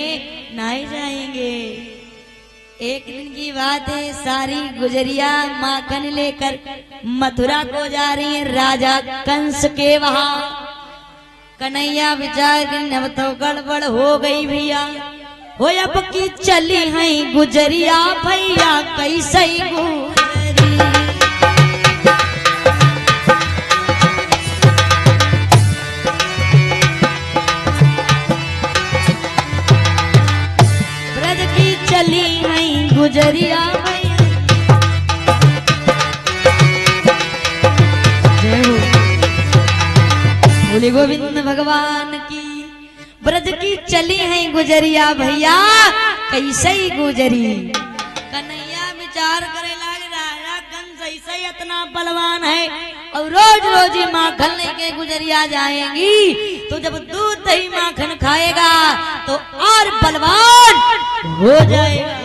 नहीं जाएंगे। एक दिन की बात है, सारी गुजरिया माखन लेकर मथुरा को जा रही है राजा कंस के वहां। कन्हैया विचार अब तो गड़बड़ हो गई भैया, हो अब की चली है गुजरिया भैया कैसे गुजरी। ब्रज की चली है गुजरिया भैया। जय हो बोले गोविंद भगवान की। ब्रज की चली है गुजरिया भैया कैसे ही गुजरी। कन्हैया विचार करे लागे राजा कंस ऐसे ही इतना बलवान है और रोज रोज ही माखन लेके गुजरिया जाएंगी तो जब दूध दही माखन खाएगा तो और बलवान हो जाएगा।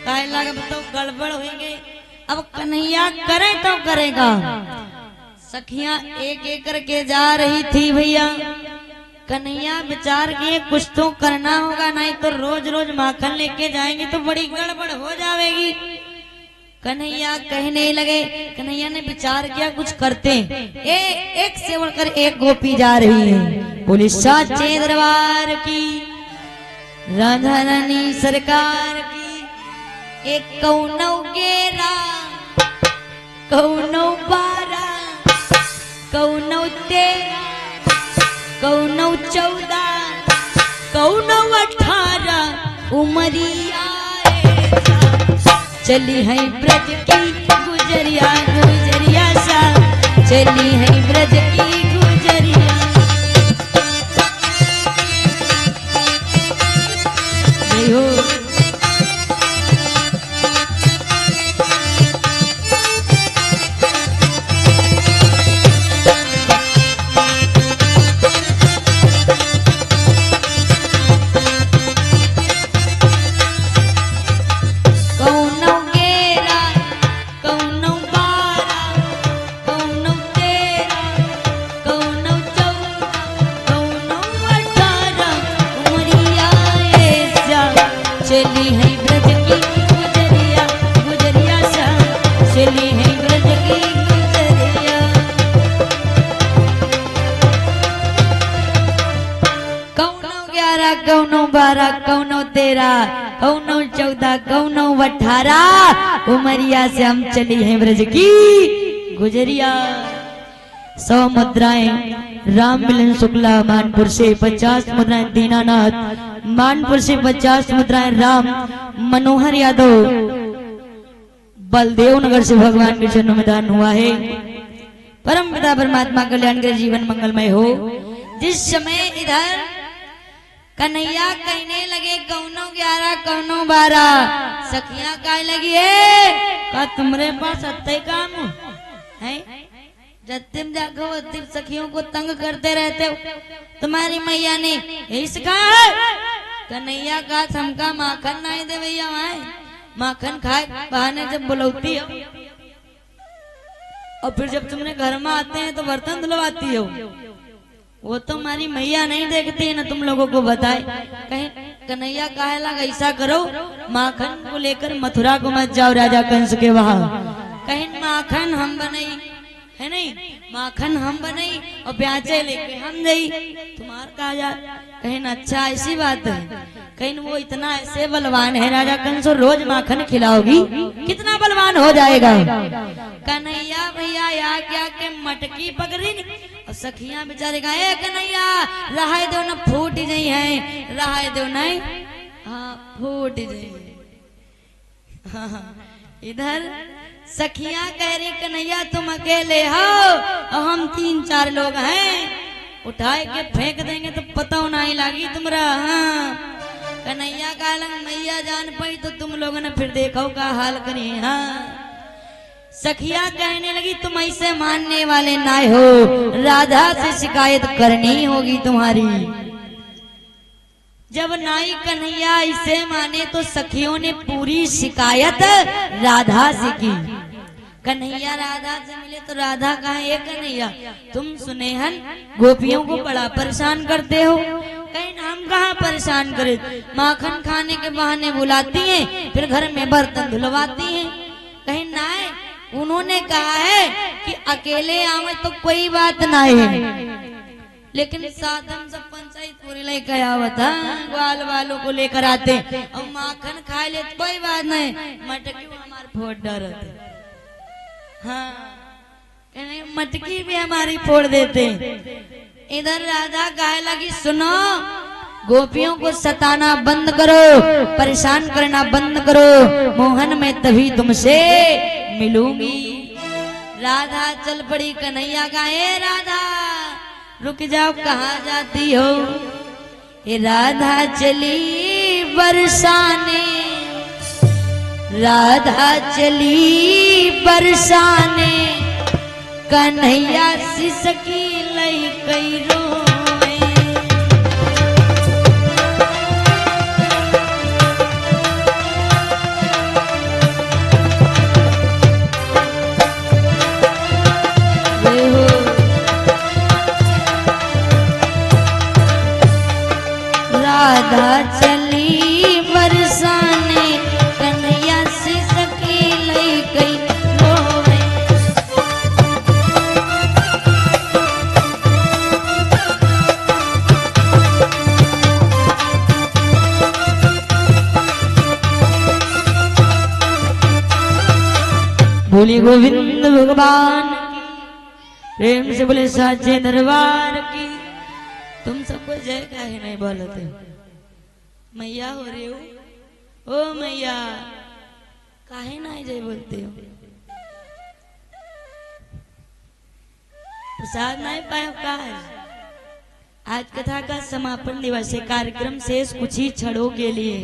कहे लगे तो गड़बड़ होंगे। अब कन्हैया करे तो करेगा। सखियां एक एक करके जा रही थी भैया। कन्हैया विचार किए कुछ तो करना होगा, नहीं तो रोज रोज माखन लेके जाएंगे तो बड़ी गड़बड़ हो जाएगी। कन्हैया कहने लगे, कन्हैया ने विचार किया कुछ करते। एक से बढ़कर एक गोपी जा रही है। बोली साचे दरबार की, राधा रानी सरकार की। एक कौनौ गेरा, कौनौ बारा, कौनौ तेरा, कौनौ 14, कौनौ 18 उमरिया चली है ब्रज की गुजरिया गुजरिया सा चली है ब्रज की गुजरिया। जय हो। चली है ब्रज की गुजरिया गुजरिया सा चली है ब्रज की गुजरिया। कौनौ 11 कौनौ 12 कौनौ 13 कौनौ 14 कौनौ 18 उमरिया से हम चली हैं ब्रज की गुजरिया। 100 मुद्राएं राम मिलन शुक्ला मानपुर से, 50 मुद्राएं दीनानाथ मानपुर से, 50 मुद्राएं राम मनोहर यादव बलदेव नगर से भगवान के चरणों में दान हुआ है। परम पिता परमात्मा कल्याण के जीवन मंगलमय हो। जिस समय इधर कन्हैया कहने लगे कौनौ 11 कौनौ 12 सखियां कहे लगी है का तुम्हारे पास अत्ते काम है जब जागो तिम सखियों को तंग करते रहते हो। तुम्हारी मैया ने यही सिखाया है। कन्हैया का हमका माखन नहीं दे भैया वहां माखन खाए बहाने जब बुलौती हो और फिर जब तुमने घर में आते हैं तो बर्तन धुलवाती हो। वो तो हमारी मैया नहीं देखती है ना तुम लोगों को बताए। कहीं कन्हैया कहे लगा ऐसा करो माखन को लेकर मथुरा को मत जाओ राजा कंस के वहां। कहीं माखन हम बनाई है नहीं, माखन हम बनाई और प्याजे लेके हम गई तुम्हार कहा जा। कहीं अच्छा ऐसी बात है। कहीं वो इतना ऐसे बलवान है राजा कंस रोज माखन खिलाओगी कितना बलवान हो जाएगा। कन्हैया भैया या क्या के मटकी पकड़ी और सखियां बेचारे कहा कन्हैया रहा दो न फूट गई है रहा दो नहीं हाँ फूट गई। हाँ इधर सखियां कह रही कन्हैया तुम अकेले हो और हम 3-4 लोग हैं उठाए के फेंक देंगे तो पता नहीं लगी तुम्हारा। हाँ कन्हैया का लंग मैया जान पाई तो तुम लोगों ने फिर देखो का हाल करी। हाँ सखिया कहने लगी तुम ऐसे मानने वाले ना हो, राधा से शिकायत करनी होगी तुम्हारी। जब नाई कन्हैया इसे माने तो सखियों ने पूरी शिकायत राधा से की। कन्हैया राधा से मिले तो राधा कहा ये कन्हैया तुम सुनेहन गोपियों को बड़ा परेशान करते हो। कहीं हम कहाँ परेशान करे, माखन खाने के बहाने बुलाती हैं फिर घर में बर्तन धुलवाती हैं। कहीं नाय उन्होंने कहा है कि अकेले आवे तो कोई बात ना है, लेकिन साधन सब पंचायत पूरी लेकर आवत ग्वाल वालों को लेकर आते और माखन खा ले तो कोई बात नहीं मटकी हमारे फोड़ डरते। हाँ मटकी भी हमारी फोड़ देते। इधर राधा कहे लगी सुनो गोपियों को सताना बंद करो, परेशान करना बंद करो, मोहन में तभी तुमसे मिलूंगी। राधा चल पड़ी। कन्हैया का ए राधा रुक जाओ कहाँ जाती हो। ये राधा चली बरसाने, राधा चली बरसाने, कन्हैया सिसकी लई कई रोवे। राधा चली बरसाने, कन्हैया सिसकी लई कई रोवे। बोली गोविंद भगवान की, प्रेम से बोले साचे दरबार की। तुम सबको जय काहे नहीं बोलते? मैया हो रहे हो, ओ मैया काहे नहीं जय बोलते हो? प्रसाद नहीं पाए का? आज कथा का समापन दिवस है। कार्यक्रम शेष कुछ ही क्षणों के लिए।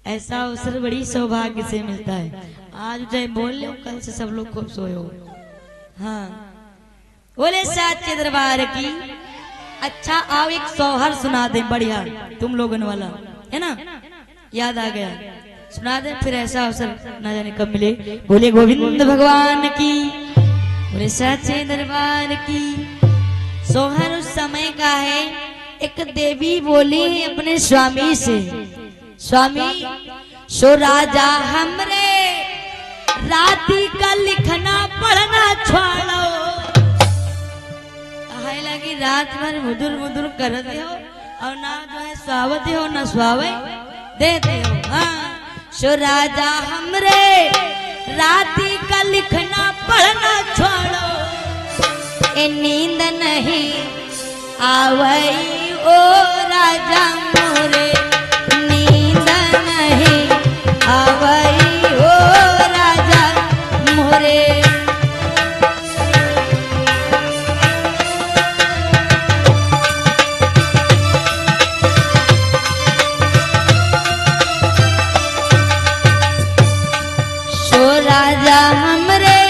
ऐसा अवसर बड़ी सौभाग्य से मिलता है। आज जय बोल लो, कल से सब लोग खूब सोए हो। हाँ, बोले साचे दरबार की। अच्छा आओ एक सोहर सुना दे बढ़िया, तुम लोगन वाला है ना, याद आ गया, सुना दे। फिर ऐसा अवसर ना जाने कब मिले। बोले गोविंद भगवान की, बोले साचे दरबार की। सोहर उस समय का है। एक देवी बोली है अपने स्वामी से, स्वामी सो राजा हमरे राती का लिखना पढ़ना छोड़ो। लगी रात भर मुदुर मुदुर करते हो और ना जो है स्वावते हो ना स्वावे देते हो। हाँ, सो राजा हमरे राती का लिखना पढ़ना छोड़ो। ए नींद नहीं आवई ओ राजा मोरे, नींद नहीं आवई ओ राजा मोरे। राजा हमरे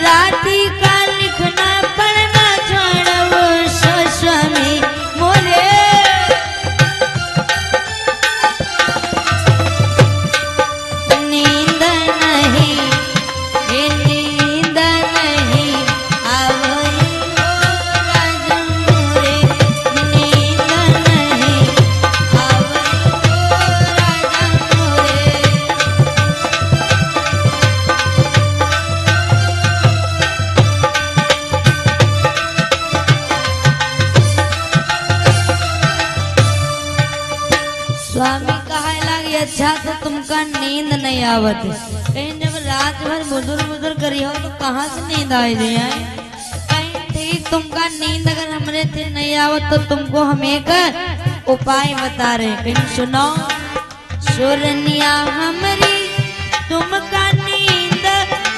राती का लिखना पढ़ना छोड़ो, स्वामी मोरे। नींद नहीं, नींद नहीं आवई ओ राजा मोरे, नींद नहीं आवई ओ राजा मोरे। स्वामी कहे लगी अच्छा तो तुमका नींद नहीं आवत। कहीं जब रात भर मुदुर मुदुर करी हो तो कहाँ से नींद आई है? कहीं ठीक तुमका नींद अगर हमरे से नहीं आवत तो तुमको हम एक उपाय बता रहे। कहीं सुनो, सुरनिया हमरी तुमका नींद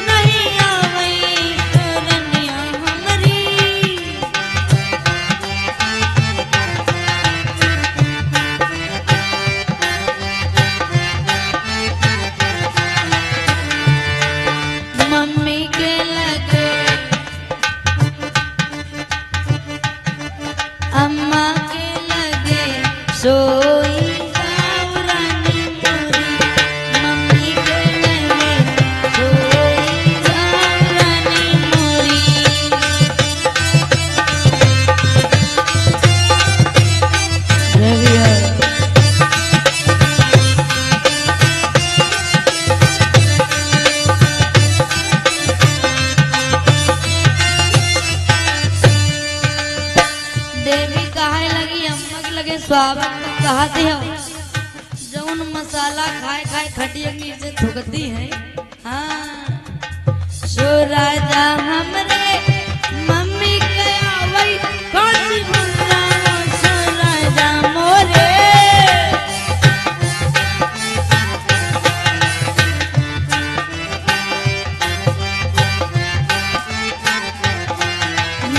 नहीं आवई, सुरनिया हमरी। मम्मी के लगे, अम्मा के लगे सोई जाऊं रानी मोरी, मम्मी के लगे सोई जाऊं रानी मोरी। रविया देवी कहे लगी, अम्मा के लगे स्वागत कहते हो। जौन मसाला खाए खाए खटिया के नीचे थुकती है। हाँ, सो राजा हमरे मम्मी के आवई काशी मुर्रा, सो राजा मोरे।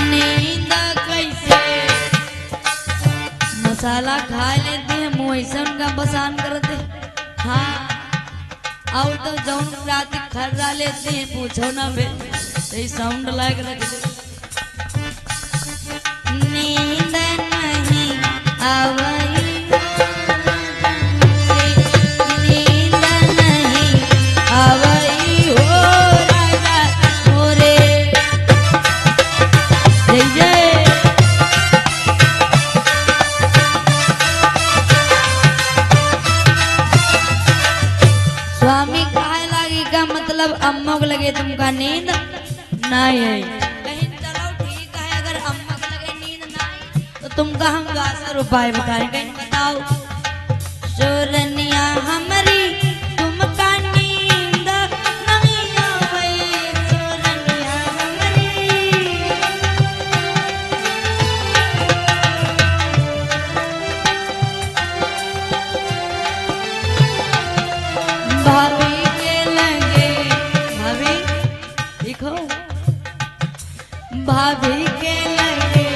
नींद कैसे मसाला खा लेते हैं मुँह ऐसा उनका बसान करते। हाँ और तो जौन रात खर्रा लेते हैं पूछो ना बे सही साउंड लायक रख दे। नींद नहीं आवई नींद नहीं आवई हो राजा मोरे। जय जय स्वामी कहे लगी का मतलब अम्मा को लगे तुमका नींद नहीं है। कहीं चलो ठीक है अगर अम्मा को लगे नींद नहीं तो तुमका हम 10 उपाय बताएं। कहीं बताओ सोरनिया हमारी तुमका नींद नहीं आवई सोरनिया हमारी। भाभी के लगे भाभी देखो भाभी के लगे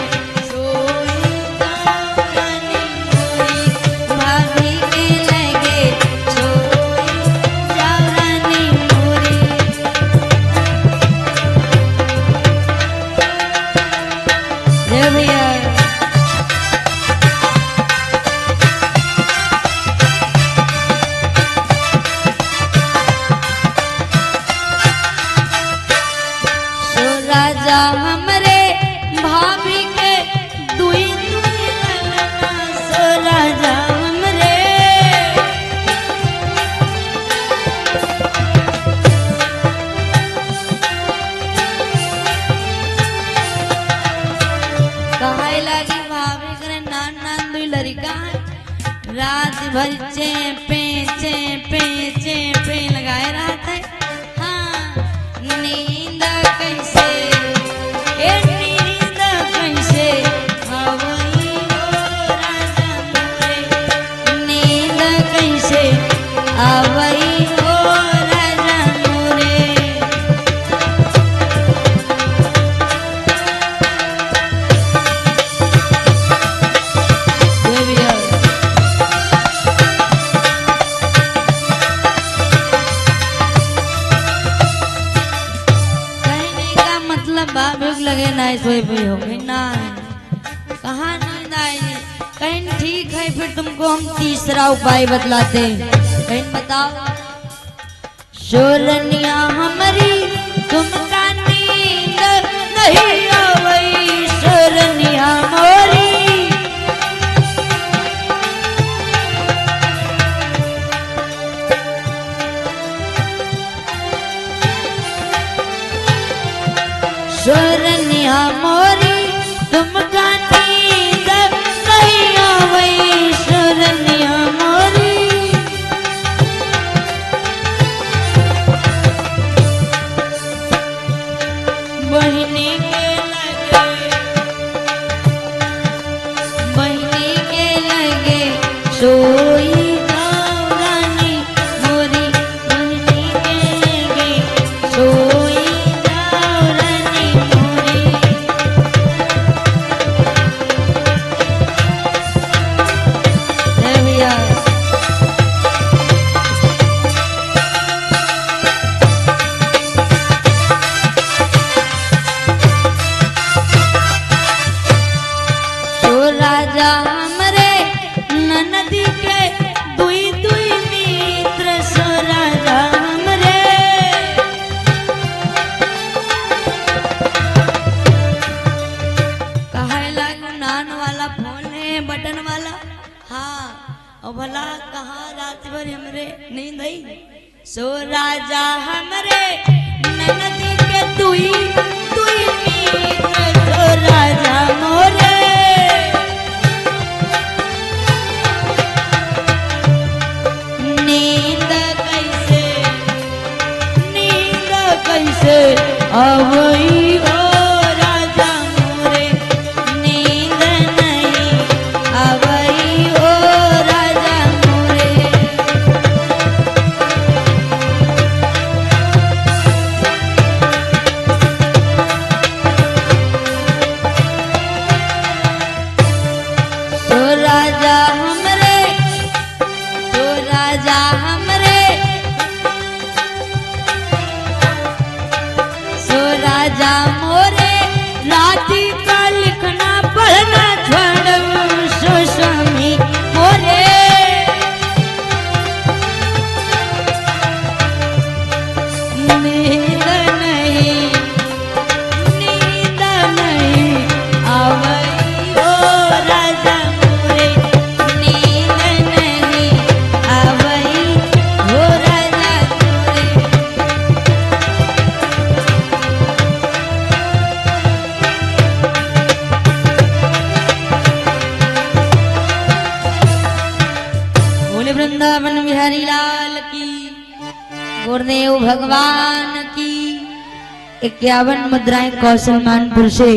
सोई जावरानी मोरी। भाभी के लगे सोई जावरानी मोरी। जय भैया राजा हमरे भाभी के दुई दुई लगना सो राजा हमरे। कहे लगी भाभी करे नान नान दुई लड़का रात भर चेपे चेपे चेपे लगाए रहते। हाँ नींद कैसे नींद कैसे आवई हो राजा मोरे। नींद कैसे आवई हो राजा मोरे। जय भैया भूख लगे ना सोए पे हो गई ना कहाँ नींद आएगी। कहीं ठीक है फिर तुमको हम तीसरा उपाय बतलाते हैं। कहीं बताओ सोरनिया हमारी तुमका नींद नहीं आवई सोरनिया मोरी। सोरनिया मोरी तुमका नींद नहीं आवई सोरनिया मोरी। बहिनी के लगे सोई जावरानी मोरी। बहिनी के लगे सोई जावरानी मोरी। जय भैया राजा हमरे ननदी के दुई दुई मित्र सो राजा हमरे। कहे लगे नान वाला फोन है बटन वाला। हाँ और भला कहाँ रात भर हमरे नींद आई सो राजा हमरे ननदी के दुई दुई मित्र सो राजा मोरे। नींद कैसे आवई हो राजा मोरे। नींद नहीं आवई हो राजा मोरे। राजा हमरे, तो राजा हमरे, सो राजा मोरे, राती का लिखना पढ़ना छोड़, सो स्वामी मोरे। नींद नहीं, नींद नहीं आवई हो राजा मोरे, नींद नहीं आवई हो राजा मोरे। बोले वृंदावन बिहारी लाल की, गुरुदेव भगवान की। 51 मुद्राएं कौशल मानपुर से,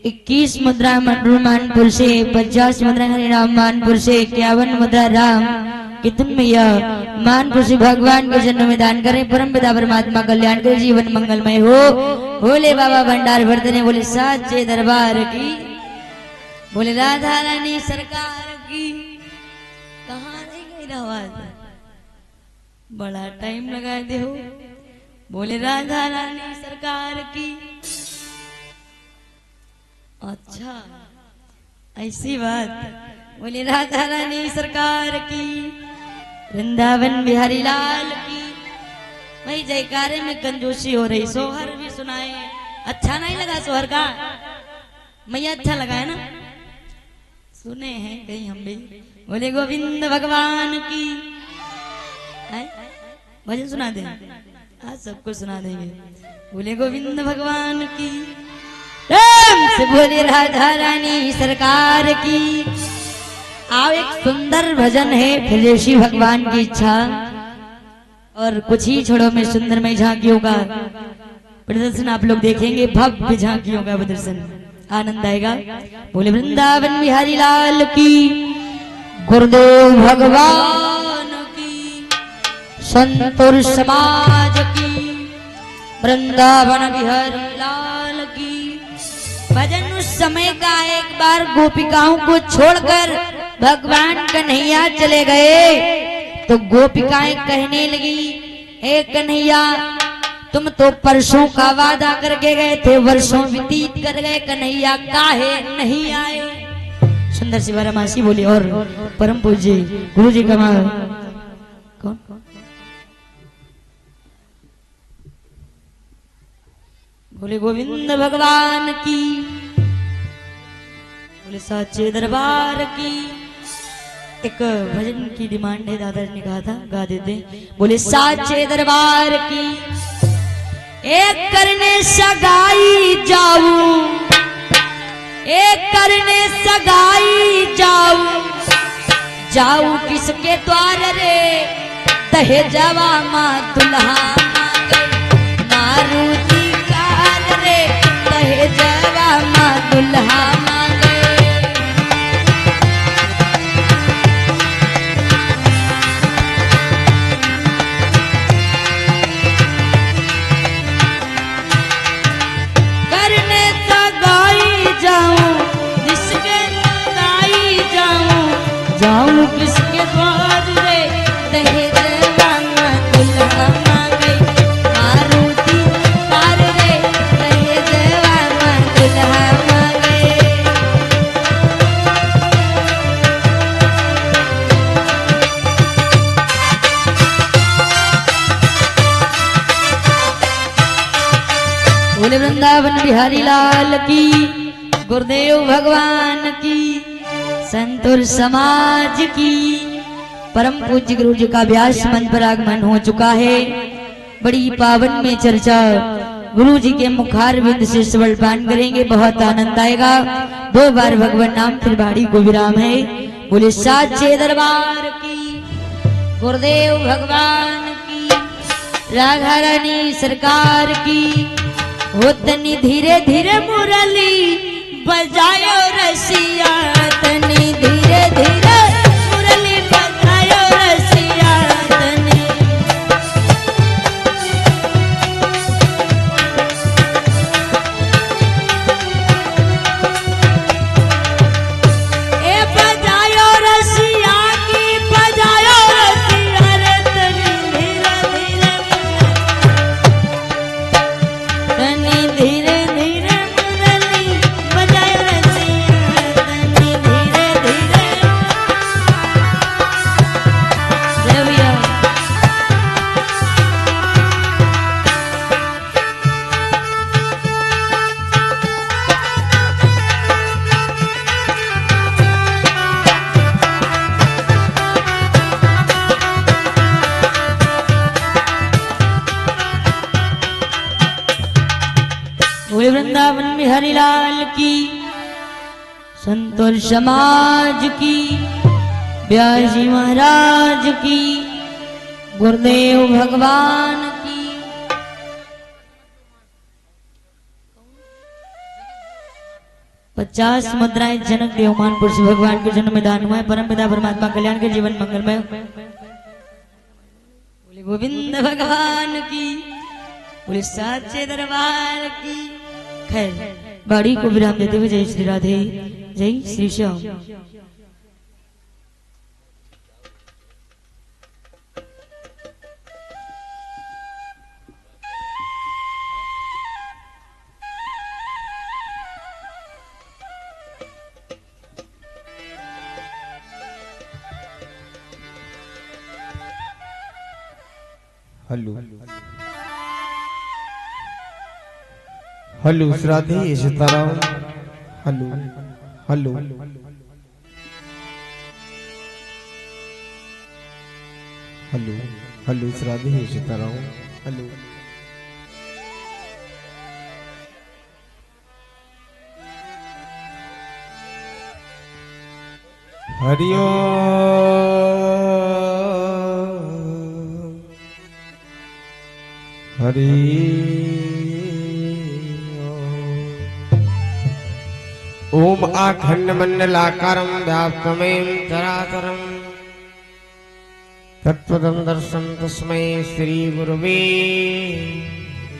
21 मुद्रा मानपुर से, 50 मुद्रा हरिराम मानपुर से, 51 मुद्रा राम कितुन मैया मानपुर से भगवान के जन्म में दान करें। परम पिता परमात्मा कल्याण करे, जीवन मंगलमय हो। बोले बाबा भंडार वर्धने, बोले साचे दरबार की, बोले राधा रानी सरकार की। कहाँ रह गई आवाज, बड़ा टाइम लगा दे हो। बोले राधा रानी सरकार की। अच्छा ऐसी बात, बोले राधा रानी सरकार की, वृंदावन बिहारी लाल की। भाई जयकारे में कंजूसी हो रही, सोहर भी सुनाए। अच्छा नहीं लगा सोहर का? मैया अच्छा लगा है ना? सुने हैं कहीं हम भी। बोले गोविंद भगवान की। भजन सुना दे, आज सबको सुना देंगे। बोले गोविंद भगवान की, प्रेम से बोले राधा रानी सरकार की। आओ एक सुंदर भजन है, फिलेशी भगवान की इच्छा, और कुछ ही क्षणों में सुंदरमय झांकियों का प्रदर्शन आप लोग देखेंगे। भव्य झांकियों का प्रदर्शन, आनंद आएगा। बोले वृंदावन बिहारी लाल की, गुरुदेव भगवान की, संतोर समाज की, वृंदावन बिहारी लाल की। भजन उस समय का, एक बार गोपिकाओं को छोड़कर भगवान कन्हैया चले गए तो गोपिकाएं कहने लगी, हे कन्हैया तुम तो परसों का वादा करके गए थे, वर्षों व्यतीत कर गए, कन्हैया काहे नहीं आए। सुंदर सी बारामासी बोली। और परम पूज्य गुरु जी का कौन बोले गोविंद भगवान की, बोले साचे दरबार की। एक भजन की डिमांड है, दादाजी ने कहा था गा देते। बोले साचे दरबार की, एक करने सगाई जाऊं, एक करने सगाई जाऊं, जाऊं किसके द्वार रे, दहेजवा माँ दुल्हा मांगे, मारुति कार रे, दहेजवा माँ दुल्हा मांगे। जाऊं किसके द्वार रे, दहेजवा माँ दुल्हा मांगे, मारुति कार रे, दहेजवा माँ दुल्हा मांगे। बोले वृंदावन बिहारी लाल की, गुरुदेव भगवान की, संतुर समाज की। परम पूज्य गुरु जी का व्यास मन पर आगमन हो चुका है। बड़ी पावन में चर्चा गुरु जी के मुखार बिंद से स्वरपान करेंगे, बहुत आनंद आएगा। 2 बार भगवान नाम फिर बाड़ी को विराम है। बोले साचे दरबार की, गुरुदेव भगवान की, राधा रानी सरकार की। होतनी धीरे धीरे मुरली बजायो रसिया, तनी धीरे धीरे मुरली बजायो रसिया तनी। ए बजा वृंदावन में हरिलाल की, संतों समाज की, व्यास जी महाराज की, गुरुदेव भगवान की। 50 मुद्राएं जनक देवमान पुरुष भगवान के जन्म में दान हुआ है। परम पिता परमात्मा कल्याण के जीवन मंगलमय। बोले गोविंद भगवान की, बोले साचे दरबार की। खैर बाड़ी को विराम देते हुए जय श्री राधे, जय श्री श्याम। हलो हलो श्राद्धे Sitaram. Hello hello hello hello श्राद्धे सीताराम। हलो हरिओम हरि ओम आखंड मंडलाकारं व्याप्तमें चराचरं तत्पदं दर्शन तस्मै श्री गुरुवे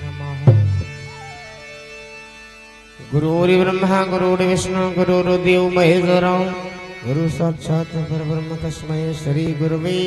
नमः। गुरुर्ब्रह्मा गुरुर्विष्णु गुरुर्देव महेश्वरः गुरु साक्षात् परब्रह्म तस्मै श्री गुरुवे